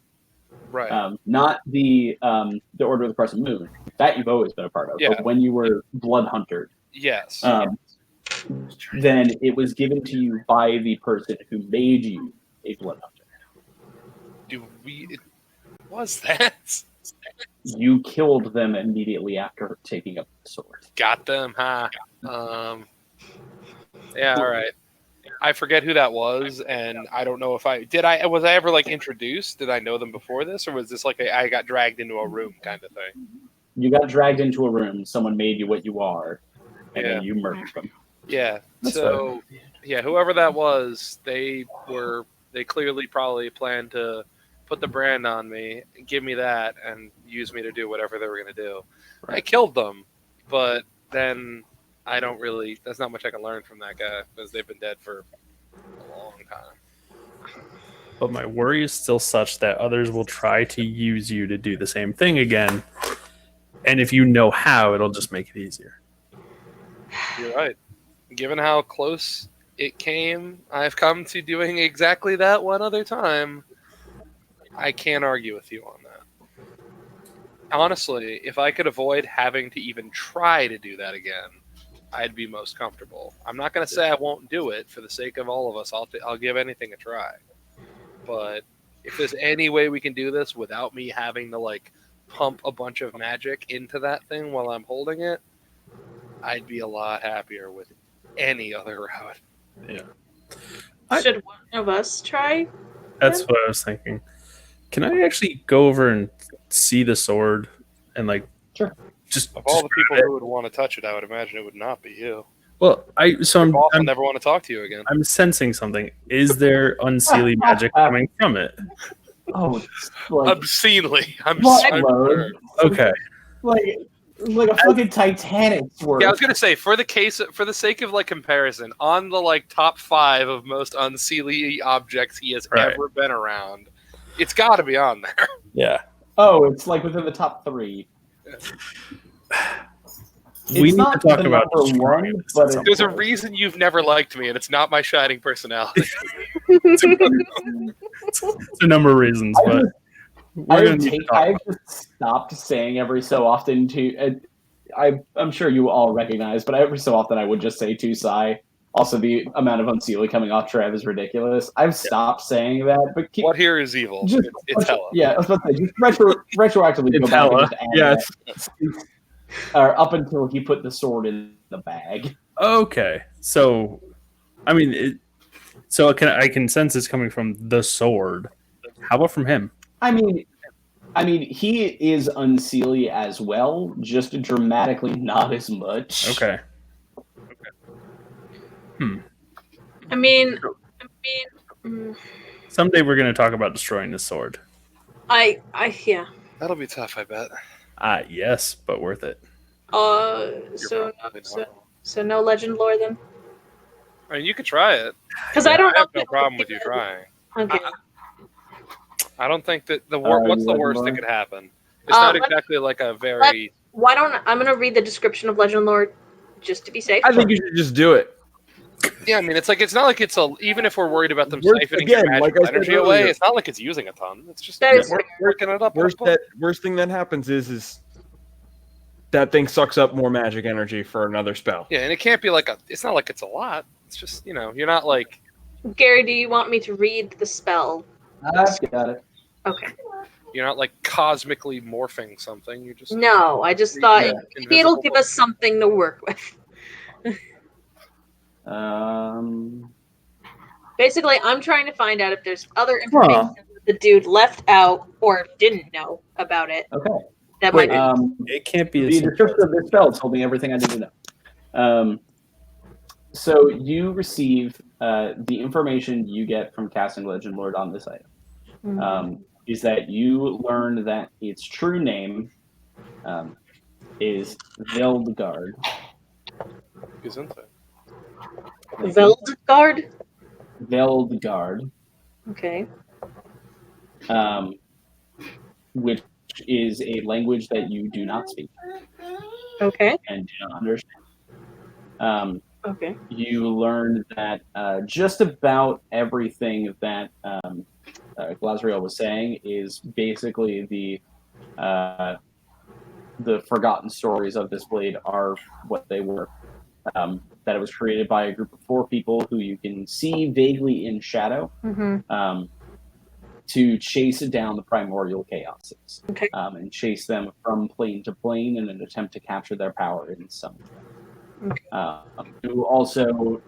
Right. not the Order of the Crescent Moon, that you've always been a part of. Yeah. But when you were Blood Hunter, Yes. then it was given to you by the person who made you a Blood Hunter. Do we? It was that? You killed them immediately after taking up the sword. Got them, huh? Yeah. All right. I forget who that was, and I don't know if was I ever like introduced? Did I know them before this, or was this like I got dragged into a room kind of thing? You got dragged into a room. Someone made you what you are, and Yeah. then you murdered them. Yeah. That's So, yeah, whoever that was, they clearly probably planned to put the brand on me, give me that, and use me to do whatever they were going to do. I killed them, but then there's not much I can learn from that guy because they've been dead for a long time. But my worry is still such that others will try to use you to do the same thing again. And if you know how, it'll just make it easier. You're right. Given how close it came, I've come to doing exactly that one other time. I can't argue with you on that. Honestly, if I could avoid having to even try to do that again, I'd be most comfortable. I'm not going to say I won't do it for the sake of all of us. I'll give anything a try. But if there's any way we can do this without me having to like pump a bunch of magic into that thing while I'm holding it, I'd be a lot happier with any other route. Should one of us try? That's what I was thinking. Can I actually go over and see the sword and like Sure. just Of all the people who would want to touch it, I would imagine it would not be you. well, I'm Boss will never want to talk to you again. I'm sensing something. Is there unseelie magic coming from it? Oh, it's like Obscenely. I'm What? sure. Okay. like a fucking Titanic sword. Yeah, I was gonna say for the sake of like comparison, on the like top 5 of most unseelie objects he has Right. ever been around, it's got to be on there. Yeah. Oh, it's like within the top 3. We need to not talk the about number destroying one, this but at some There's a point. reason you've never liked me, and it's not my shining personality. It's a number of reasons, but we're gonna need to talk I've about it. just stopped saying every so often to I'm sure you all recognize, but every so often I would just say to Sai. Also, the amount of unseelie coming off Trev is ridiculous. I've stopped saying that, but What here is evil? just It's hella. yeah, I was about to say, just retroactively go It's back and hella. just add Yes. that. Or up until he put the sword in the bag. Okay, so I mean, I can sense it's coming from the sword. How about from him? I mean, he is unseelie as well, just dramatically not as much. Okay. I mean, mm, Someday we're going to talk about destroying his sword. yeah. That'll be tough, I bet. Yes, but worth it. So no legend lore then? I mean, you could try it. Because I don't I have know no problem with you trying. Okay. I don't think that what's the worst that could happen? It's not exactly like a very. Why don't I'm gonna read the description of legend lore just to be safe. I think you should just do it. Yeah, I mean, it's not like it's even if we're worried about them Worst- siphoning again, your like magical I said energy away, earlier. it's not like it's using a ton. It's just That is we're working it up. Worst thing that happens is that thing sucks up more magic energy for another spell. Yeah, and it can't be like it's not like it's a lot. It's just, you're not like. Gary, do you want me to read the spell? I've got it. Okay. You're not like cosmically morphing something. You just. No, I just thought Yeah. maybe it'll give us something to work with. Basically, I'm trying to find out if there's other information the dude left out or didn't know about it. Okay. That Wait, might it can't be The description of this spell told me everything I need to know. So you receive the information you get from casting Legend Lord on this item. Is that you learn that its true name is Veldgard. Isn't it? Veldgard? Veldgard. Okay. Which is a language that you do not speak. Okay. And do not understand. Okay. You learn that just about everything that Glazriel was saying is basically the forgotten stories of this blade are what they were. That it was created by a group of 4 people who you can see vaguely in shadow to chase down the primordial chaoses and chase them from plane to plane in an attempt to capture their power in some way. You also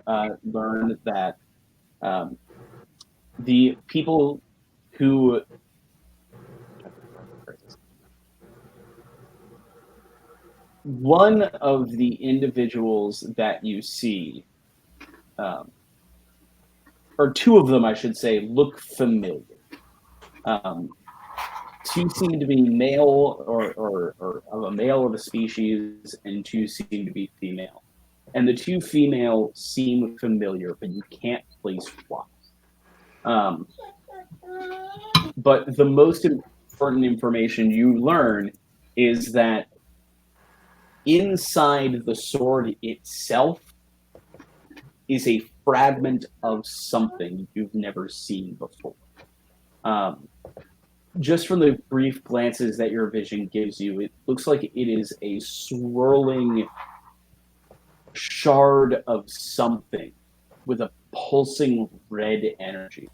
learn that the people who one of the individuals that you see, or 2 of them, I should say, look familiar. 2 seem to be male or of a male of a species, and 2 seem to be female. And the 2 female seem familiar, but you can't place why. But the most important information you learn is that inside the sword itself is a fragment of something you've never seen before. Just from the brief glances that your vision gives you, it looks like it is a swirling shard of something with a pulsing red energy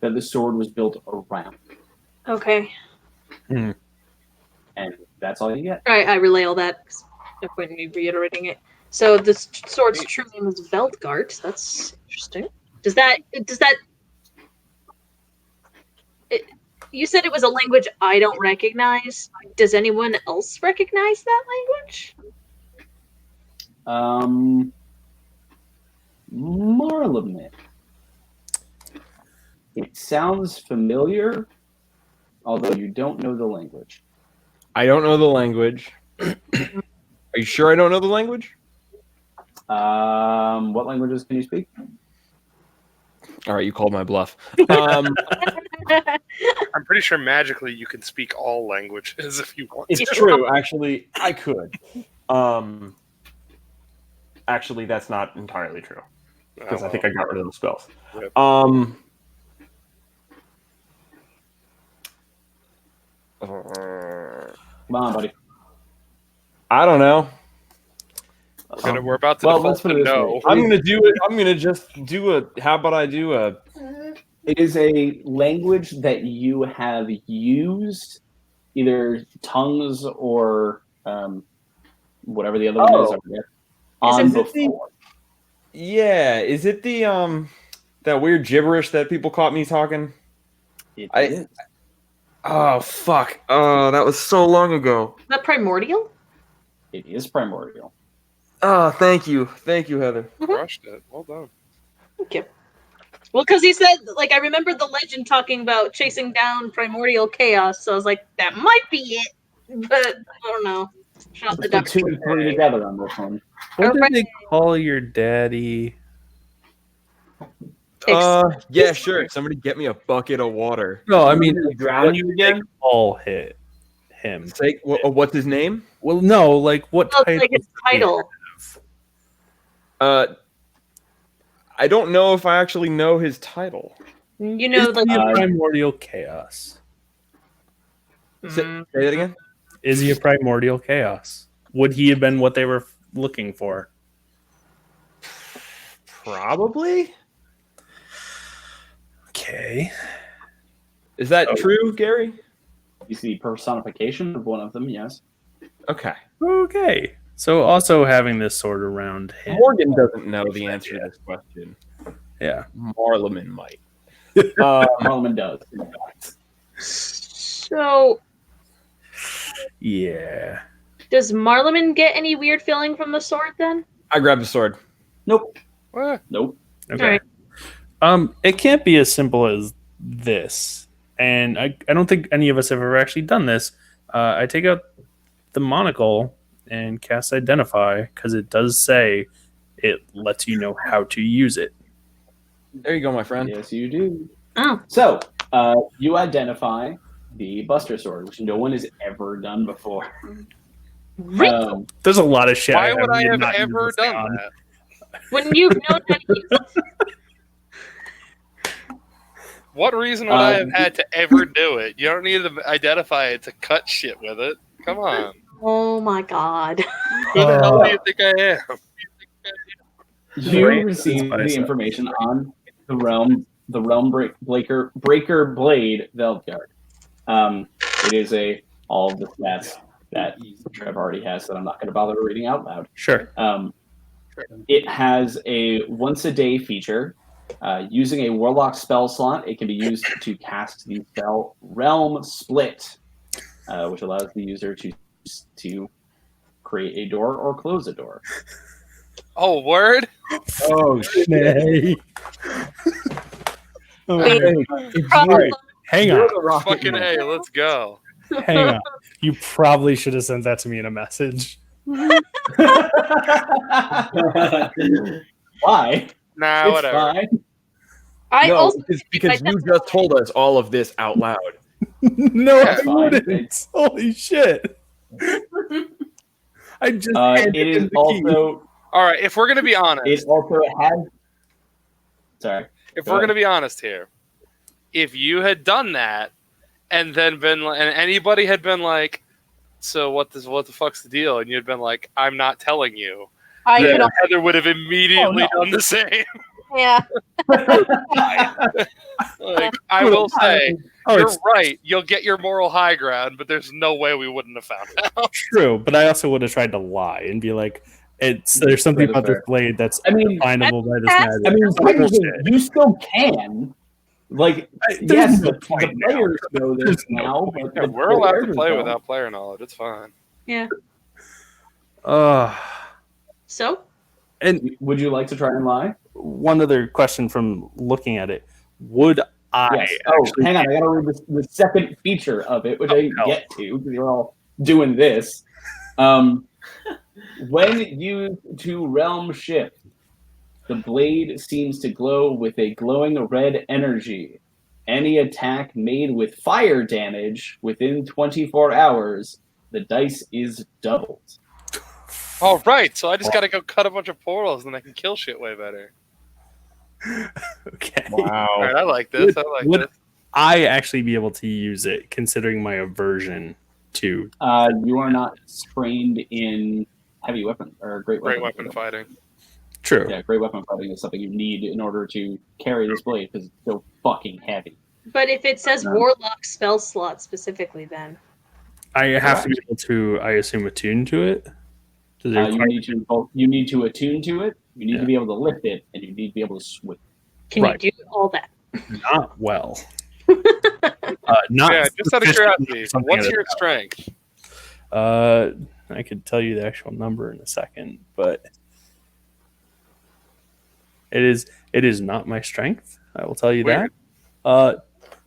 that the sword was built around. Okay. And that's all you get. All right, I relay all that. No point in me reiterating it. So the sword's true name is Veldgard. That's interesting. You said it was a language I don't recognize. Does anyone else recognize that language? Marlamit. It sounds familiar, although you don't know the language. I don't know the language. Are you sure I don't know the language? What languages can you speak? All right, you called my bluff. I'm pretty sure magically you can speak all languages if you want. It's true. Actually, I could. Actually, that's not entirely true because I think I got rid of the spells. Yep. Come on, buddy. I don't know. We're about to well, default let's put to it this no. way. I'm gonna do it. I'm gonna just do a. How about I do a? It is a language that you have used, either tongues or whatever the other one is over there, on Is it before. Yeah, is it the that weird gibberish that people caught me talking? It I- is. Oh fuck! Oh, that was so long ago. that primordial? It is primordial. Oh, thank you, Heather. Crushed it. Well done. Okay. Well, because he said, like, I remember the legend talking about chasing down primordial chaos, so I was like, that might be it, but I don't know. Shot the Let's put 2 and 3 together on this one. What did Alright. they call your daddy? Yeah, sure. Somebody get me a bucket of water. No, I mean, Drown what you did they again? call him? Say, what's his name? Well, no, like what Well, title? like his title. I don't know if I actually know his title. You know, Is like, he a primordial chaos? Say that again. Is he a primordial chaos? Would he have been what they were looking for? Probably. Okay. Is that true, Gary? You see personification of one of them, yes. Okay. Okay. So also having this sword around him. Morgan doesn't know the answer to this question. Yeah. Marleman might. Parliament does. in fact. so Yeah. does Marleman get any weird feeling from the sword then? I grabbed the sword. Nope. Eh, Nope. Okay. Alright. It can't be as simple as this. And I don't think any of us have ever actually done this. I take out the monocle and cast Identify because it does say it lets you know how to use it. There you go, my friend. Yes, you do. Oh. So, you identify the Buster Sword, which no one has ever done before. Really? There's a lot of shit. Why would I have not used ever this thing done on. that? When you've known how to use it? What reason would I have had to ever do it? You don't need to identify it to cut shit with it. Come on. Oh my god. Who the hell do you think I am? You Right. receive That's the bicep. information on the realm breaker blade Veldguard. It is all of the stats that Trev already has that I'm not going to bother reading out loud. Sure. It has a once a day feature. Using a warlock spell slot, it can be used to cast the spell Realm Split, which allows the user to create a door or close a door. Oh, word? Oh shit! Problem. Hang You're on. the rocket Fucking man. A, let's go. Hang on. You probably should have sent that to me in a message. Why? Nah, It's whatever. fine. I No, also because you just told us all of this out loud. No, That's I fine. wouldn't. Holy shit. I just handed It him is the key. also. All right, if we're gonna be honest, It also has. Sorry. if Go we're ahead. gonna be honest here, if you had done that and then been and anybody had been like, so what the fuck's the deal? And you'd been like, I'm not telling you. I Then could Heather would have immediately Oh, done the same. yeah. Like, I will say, Oh, you're it's right. You'll get your moral high ground, but there's no way we wouldn't have found out. true, but I also would have tried to lie and be like, there's something That is about this fair. blade that's I mean, findable by this That's- magic. I mean, It's technically, bullshit. you still can. Like, There's yes, no the point now. players know this There's no now. point. But Yeah, the we're allowed to players play don't. without player knowledge. It's fine. Yeah. So? And Would you like to try and lie? one other question from looking at it: would I Yes. Oh, actually? hang on. I got to read the second feature of it, which I didn't hell. get to because you're all doing this. When used to realm shift, the blade seems to glow with a glowing red energy. Any attack made with fire damage within 24 hours, the dice is doubled. All right, so I just got to go cut a bunch of portals, and I can kill shit way better. Okay. Wow. All right, I like this. I like Would this. I actually be able to use it, considering my aversion to. You are not trained in heavy weapon or great weapon fighting. True. Yeah, great weapon fighting is something you need in order to carry this blade because it's so fucking heavy. But if it says warlock spell slot specifically, then I have to be able to, I assume, attune to it. You need to attune to it. You need to be able to lift it, and you need to be able to swing. Can you do all that? Not well. Not just out of curiosity, what's your strength? I could tell you the actual number in a second, but it is not my strength. I will tell you Weird. that.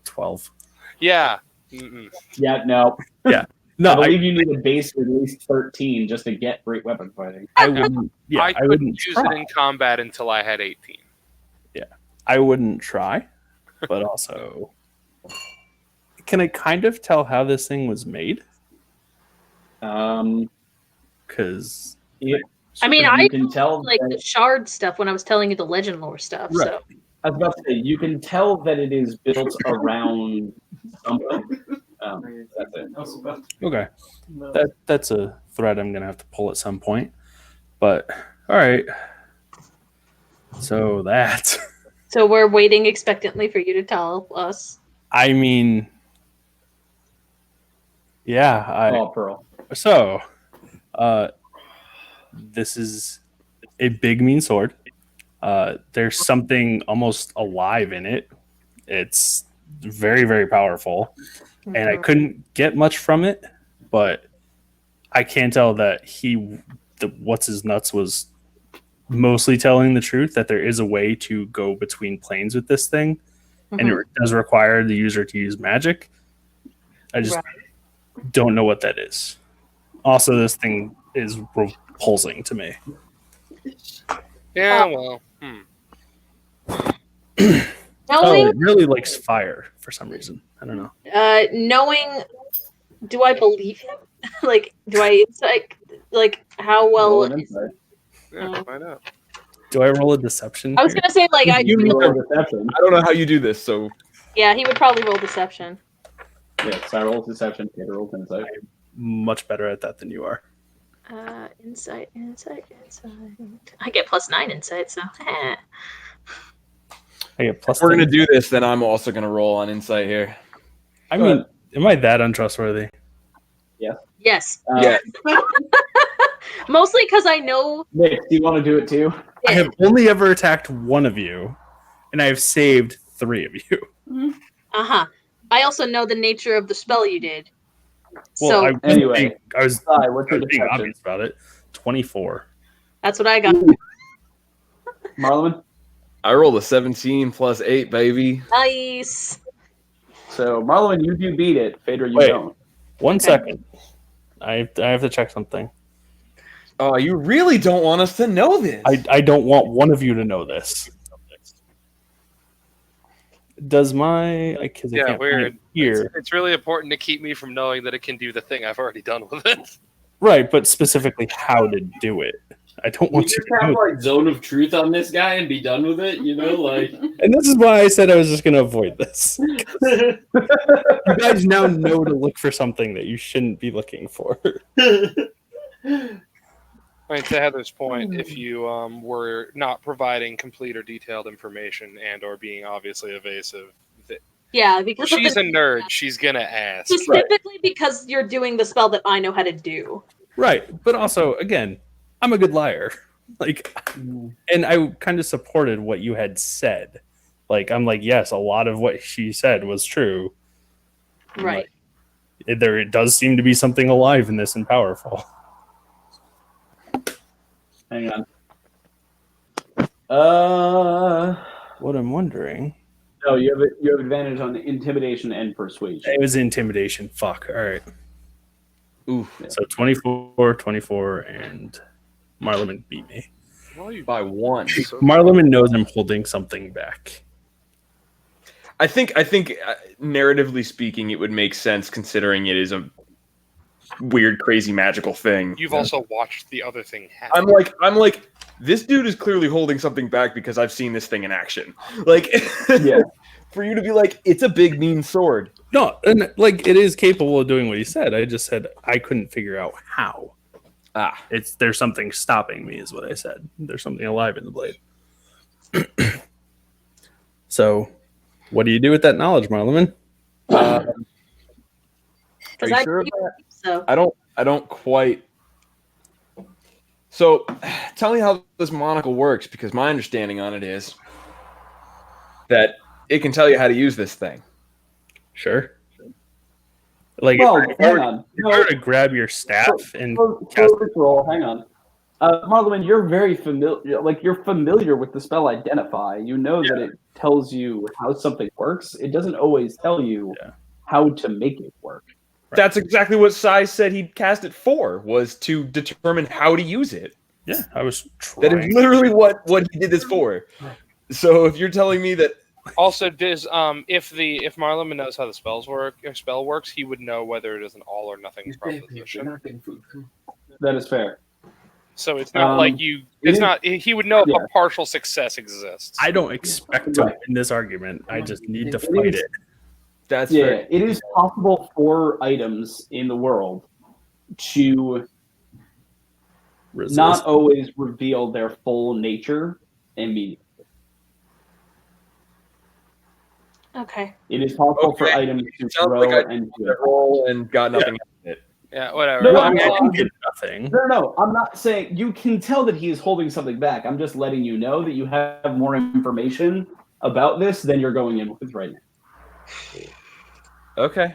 12. Yeah. Yeah, no. Yeah. No, I believe you need a base of at least 13 just to get great weapon fighting. I wouldn't. Yeah, I couldn't use it in combat until I had 18. Yeah, I wouldn't try, but also, can I kind of tell how this thing was made? Because I mean, I can tell like the shard stuff when I was telling you the legend lore stuff. Right. So I was about to say you can tell that it is built around something. That's it. okay, that's a thread I'm gonna have to pull at some point. But all right, so that. So we're waiting expectantly for you to tell us. I mean, yeah. Pearl. So, this is a big mean sword. There's something almost alive in it. It's very, very powerful. And I couldn't get much from it, but I can tell that what's his nuts was mostly telling the truth, that there is a way to go between planes with this thing, and it does require the user to use magic. I just don't know what that is. Also, this thing is repulsing to me. Yeah, well. Knowing, it really likes fire for some reason. I don't know. Knowing, do I believe him? Like, do I insight? Like, how well? Yeah, find out. Do I roll a deception? I was gonna say, like, You roll deception. I don't know how you do this, so yeah, he would probably roll deception. Yes, I roll deception. Peter rolls insight. Much better at that than you are. Insight. I get +9 insight, so. I get plus. if we're gonna do this, then I'm also gonna roll on insight here. I mean, am I that untrustworthy? Yes. Yeah. Mostly because I know. Nick, do you want to do it too? I have only ever attacked one of you, and I have saved 3 of you. I also know the nature of the spell you did. Well, So anyway, I was what's your being deception? obvious about it. 24. that's what I got. Marlon? I rolled a 17 plus 8, baby. Nice. So, Marlon, you do beat it. Phaedra, you Wait. don't. One second. I have to check something. Oh, you really don't want us to know this. I don't want one of you to know this. Does my... Because I can't weird. find it here. It's really important to keep me from knowing that it can do the thing I've already done with it. Right, but specifically how to do it. I don't want you just to have know. like zone of truth on this guy and be done with it, you know, like. And this is why I said I was just going to avoid this. You guys now know to look for something that you shouldn't be looking for. I mean, to Heather's point, if you were not providing complete or detailed information and or being obviously evasive, Yeah, because she's a nerd. She's gonna ask. Specifically because you're doing the spell that I know how to do. Right, but also, again, I'm a good liar. Like, and I kind of supported what you had said. Like, I'm like, yes, a lot of what she said was true. Right. Like, there does seem to be something alive in this and powerful. Hang on. What I'm wondering... No, you have advantage on intimidation and persuasion. It was intimidation. Fuck. All right. Oof. So 24, and Marleman beat me. By 1. Marleman knows I'm holding something back. I think narratively speaking, it would make sense considering it is a weird, crazy, magical thing. You've also watched the other thing happen. I'm like, this dude is clearly holding something back because I've seen this thing in action. Like, Yeah. for you to be like, it's a big mean sword. No, and like it is capable of doing what he said. I just said I couldn't figure out how. There's something stopping me, is what I said. There's something alive in the blade. So, what do you do with that knowledge, Marleman? Are Because you I sure of think that? so. I don't quite. So, tell me how this monocle works, because my understanding on it is that it can tell you how to use this thing. Sure. Like, Well, if hang on. you were to grab your staff and For cast ritual, hang on. Marlon, you're very familiar. Like, you're familiar with the spell Identify. You know that it tells you how something works. It doesn't always tell you how to make it work. That's exactly what Sai said he'd cast it for, was to determine how to use it. Yeah, I was trying. That is literally what he did this for. So if you're telling me that Also, does if Marleman knows how the spell works, he would know whether it is an all or nothing proposition. That is fair. So it's not like you. It's not. He would know if a partial success exists. I don't expect to win this argument. I just need to fight it. That's fair. It is possible for items in the world to not always reveal their full nature immediately. Okay. It is possible for items to grow and to roll and got nothing in it. Yeah, whatever. No, I didn't get nothing. No, I'm not saying you can tell that he is holding something back. I'm just letting you know that you have more information about this than you're going in with right now. Okay.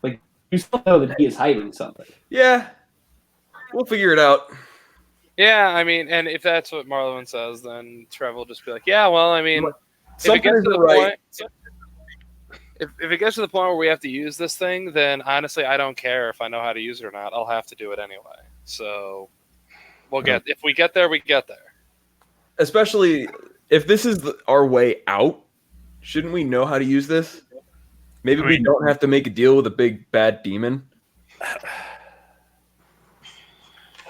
Like, you still know that he is hiding something. Yeah. We'll figure it out. Yeah, I mean, and if that's what Marlon says, then Trev will just be like, yeah, well, I mean, if it gets to the point, if it gets to the point where we have to use this thing, then honestly, I don't care if I know how to use it or not. I'll have to do it anyway. So if we get there, we get there. Especially if this is our way out, shouldn't we know how to use this? Maybe we don't have to make a deal with a big bad demon.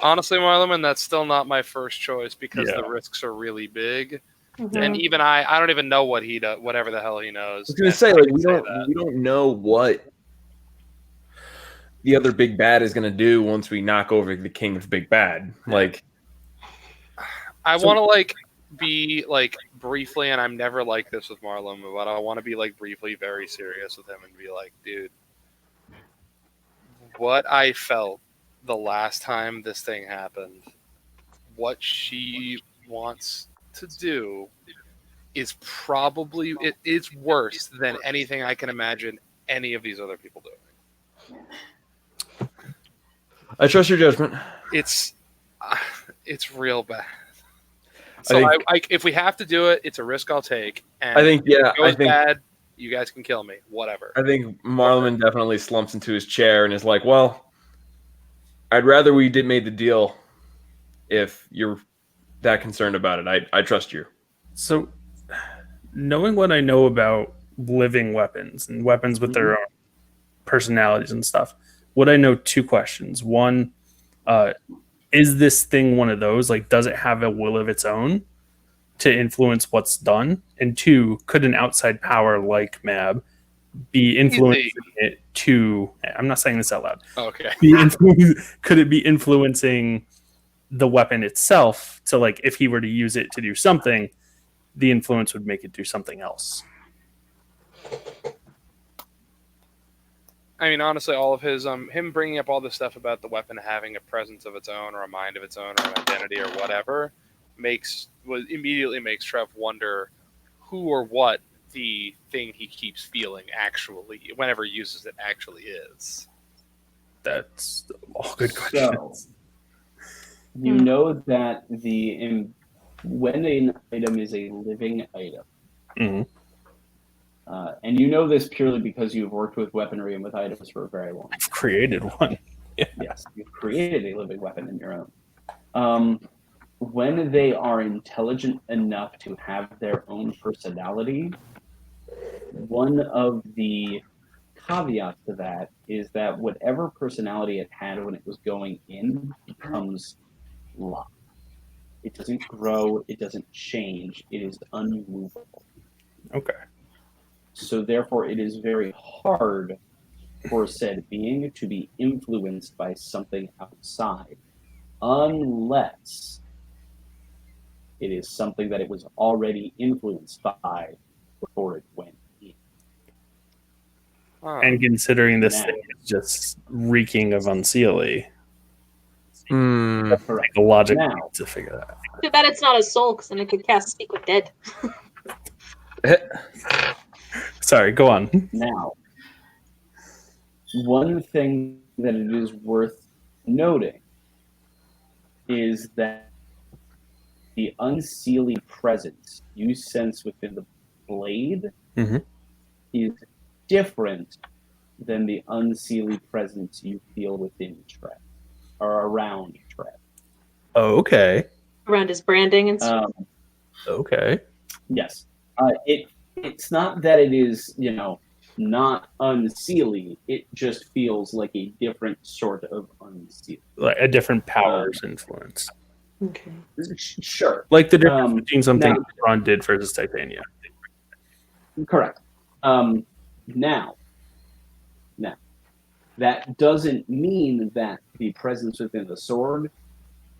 Honestly, Marleman, that's still not my first choice because the risks are really big. Mm-hmm. And even I don't even know what he does, whatever the hell he knows. I was going to say, like, we don't know what the other big bad is going to do once we knock over the king of big bad. Like, I want to be briefly, and I'm never like this with Marlon, but I want to be briefly very serious with him and be like, dude, what I felt the last time this thing happened, what she wants to do is probably it's worse than anything I can imagine any of these other people doing. I trust your judgment. It's real bad. So if we have to do it, it's a risk I'll take. And I think if it goes bad, you guys can kill me. Whatever. I think Marlon definitely slumps into his chair and is like, well, I'd rather we made the deal if you're that concerned about it. I trust you. So, knowing what I know about living weapons and weapons with their own personalities and stuff, would I know two questions? One, is this thing one of those? Like, does it have a will of its own to influence what's done? And two, could an outside power like Mab be influencing it to... I'm not saying this out loud. Okay. Could it be influencing the weapon itself to, if he were to use it to do something, the influence would make it do something else? I mean, honestly, all of his him bringing up all this stuff about the weapon having a presence of its own or a mind of its own or an identity or whatever immediately makes Trev wonder who or what the thing he keeps feeling actually, whenever he uses it, actually is. That's all good questions. So, you know that when an item is a living item, and you know this purely because you've worked with weaponry and with items for a very long time. I've created one. Yes, you've created a living weapon in your own. When they are intelligent enough to have their own personality, one of the caveats to that is that whatever personality it had when it was going in becomes locked. It doesn't grow, it doesn't change, it is unmovable. Okay. So therefore, it is very hard for said being to be influenced by something outside, unless it is something that it was already influenced by before it went in. Huh. And considering this Now, thing is just reeking of unseelie, Hmm. correct. the logic Now, needs to figure that out. Too bad it's not a soul, because then it could cast Speak with Dead. Sorry, go on. Now, one thing that it is worth noting is that the unseelie presence you sense within the blade Mhm. is different than the unseelie presence you feel within Trev or around Trev. Okay. Around his branding and stuff. Okay. Yes, it's not that it is not unseelie. It just feels like a different sort of unseelie. Like a different power's influence. Okay. Sure, Like the difference between something now- Ron did versus Titania. correct. Now, that doesn't mean that the presence within the sword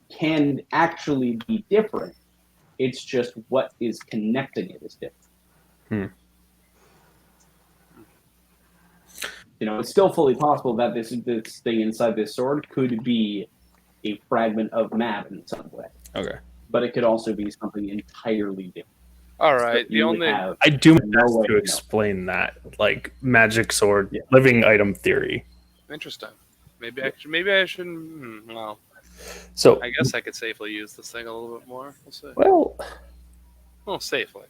can actually be different. It's just what is connecting it is different. It's still fully possible that this thing inside this sword could be a fragment of map in some way. Okay. But it could also be something entirely different. All right. The You would only have I do my no best way to to know. explain that, like magic sword, Yeah. living item theory. interesting. Maybe I should. Well, So, I guess I could safely use this thing a little bit more. We'll see. well, Safely.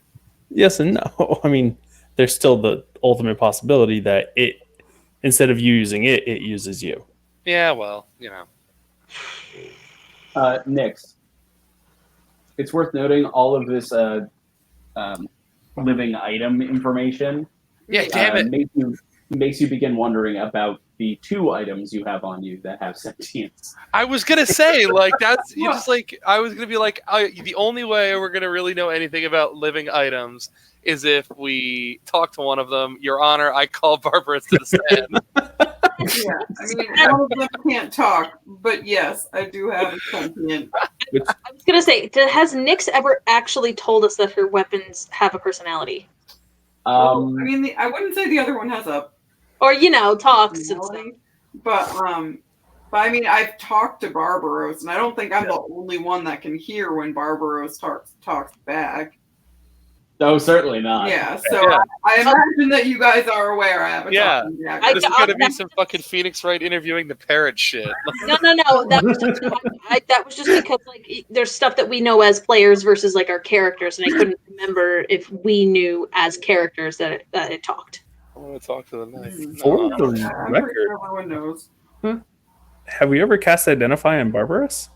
yes and no. I mean, there's still the ultimate possibility that it, instead of you using it, it uses you. Yeah. Well, Next, it's worth noting all of this living item information Yeah. Damn it. makes you begin wondering about the 2 items you have on you that have sentience. I was gonna say like that's you just like I was gonna be like the only way we're gonna really know anything about living items is if we talk to one of them. Your Honor, I call Barbarous to the stand. Yeah, I mean, all of them can't talk, but yes, I do have a sentient. I was gonna say, has Nyx ever actually told us that her weapons have a personality, Well, I mean, I wouldn't say the other one has a or talks and stuff? personality, but I mean, I've talked to Barbaros, and I don't think I'm the only one that can hear when Barbaros talks back. No, certainly not. Yeah, so Yeah. I imagine that you guys are aware I have a Yeah. talking dagger. This is gonna be some fucking Phoenix Wright interviewing the parrot shit. No. That was just because like there's stuff that we know as players versus like our characters, and I couldn't remember if we knew as characters that it talked. I want to talk to the knight. For No. the I'm pretty record, sure everyone knows. have we ever cast Identify on Barbarous?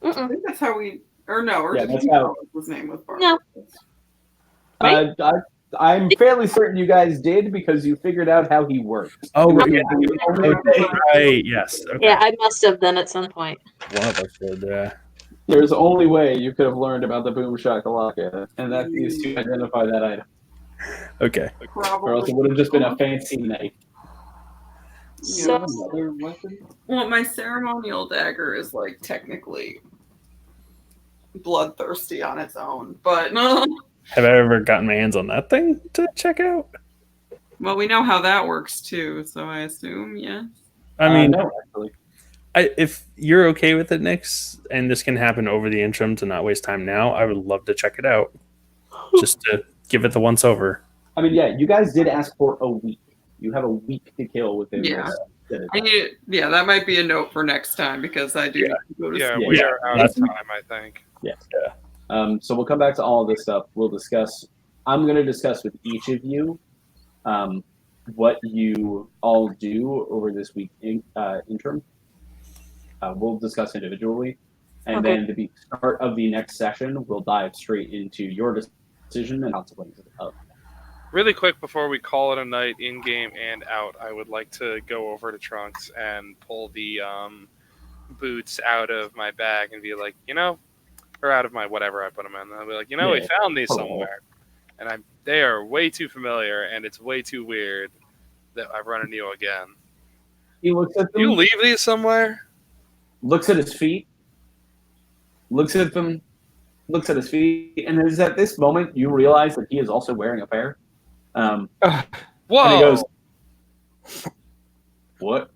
I think that's how we, or no, or Yeah, did that's he how- know his name was No. Barbaros? I'm fairly certain you guys did because you figured out how he works. Oh, right. Yeah. Right. Yes. Okay. Yeah, I must have then at some point. One of us did. Yeah. There's only way you could have learned about the boom shakalaka, and that is to identify that item. Okay. Or else Probably. it would have just been a fancy knife. So- another weapon. Well, my ceremonial dagger is like technically bloodthirsty on its own, but no. Have I ever gotten my hands on that thing to check out? Well, we know how that works too, so I assume yes. I mean, no, actually. if you're okay with it, Nyx, and this can happen over the interim to not waste time now, I would love to check it out. Just to give it the once over. I mean, yeah, you guys did ask for a week. You have a week to kill within Yeah. this. I need, yeah, that might be a note for next time because I do Yeah. need to go to Yeah, sleep. we Yeah, are out of that's- time, I think. So we'll come back to all of this stuff. We'll discuss. I'm going to discuss with each of you what you all do over this week interim. We'll discuss individually, and Okay. then the start of the next session, we'll dive straight into your decision and consequences of. Really quick before we call it a night, in game and out, I would like to go over to Trunks and pull the boots out of my bag and be like, or out of my whatever I put them in. I'll be like, we Yeah. found these Oh. somewhere, and I'm They are way too familiar, and it's way too weird that I've run into you again. He looks at them. You leave these somewhere? Looks at his feet. Looks at them. Looks at his feet, and it is at this moment you realize that he is also wearing a pair. Whoa! And he goes, "What?"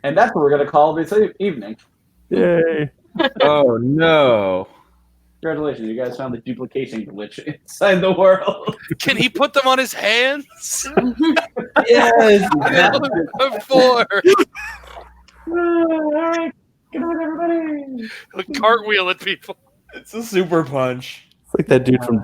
And that's what we're going to call this evening. Yay! Oh no! Congratulations, you guys found the duplication glitch inside the world. Can he put them on his hands? Yes. Before All right, good night, everybody. cartwheel at people. It's a super punch. It's like that dude from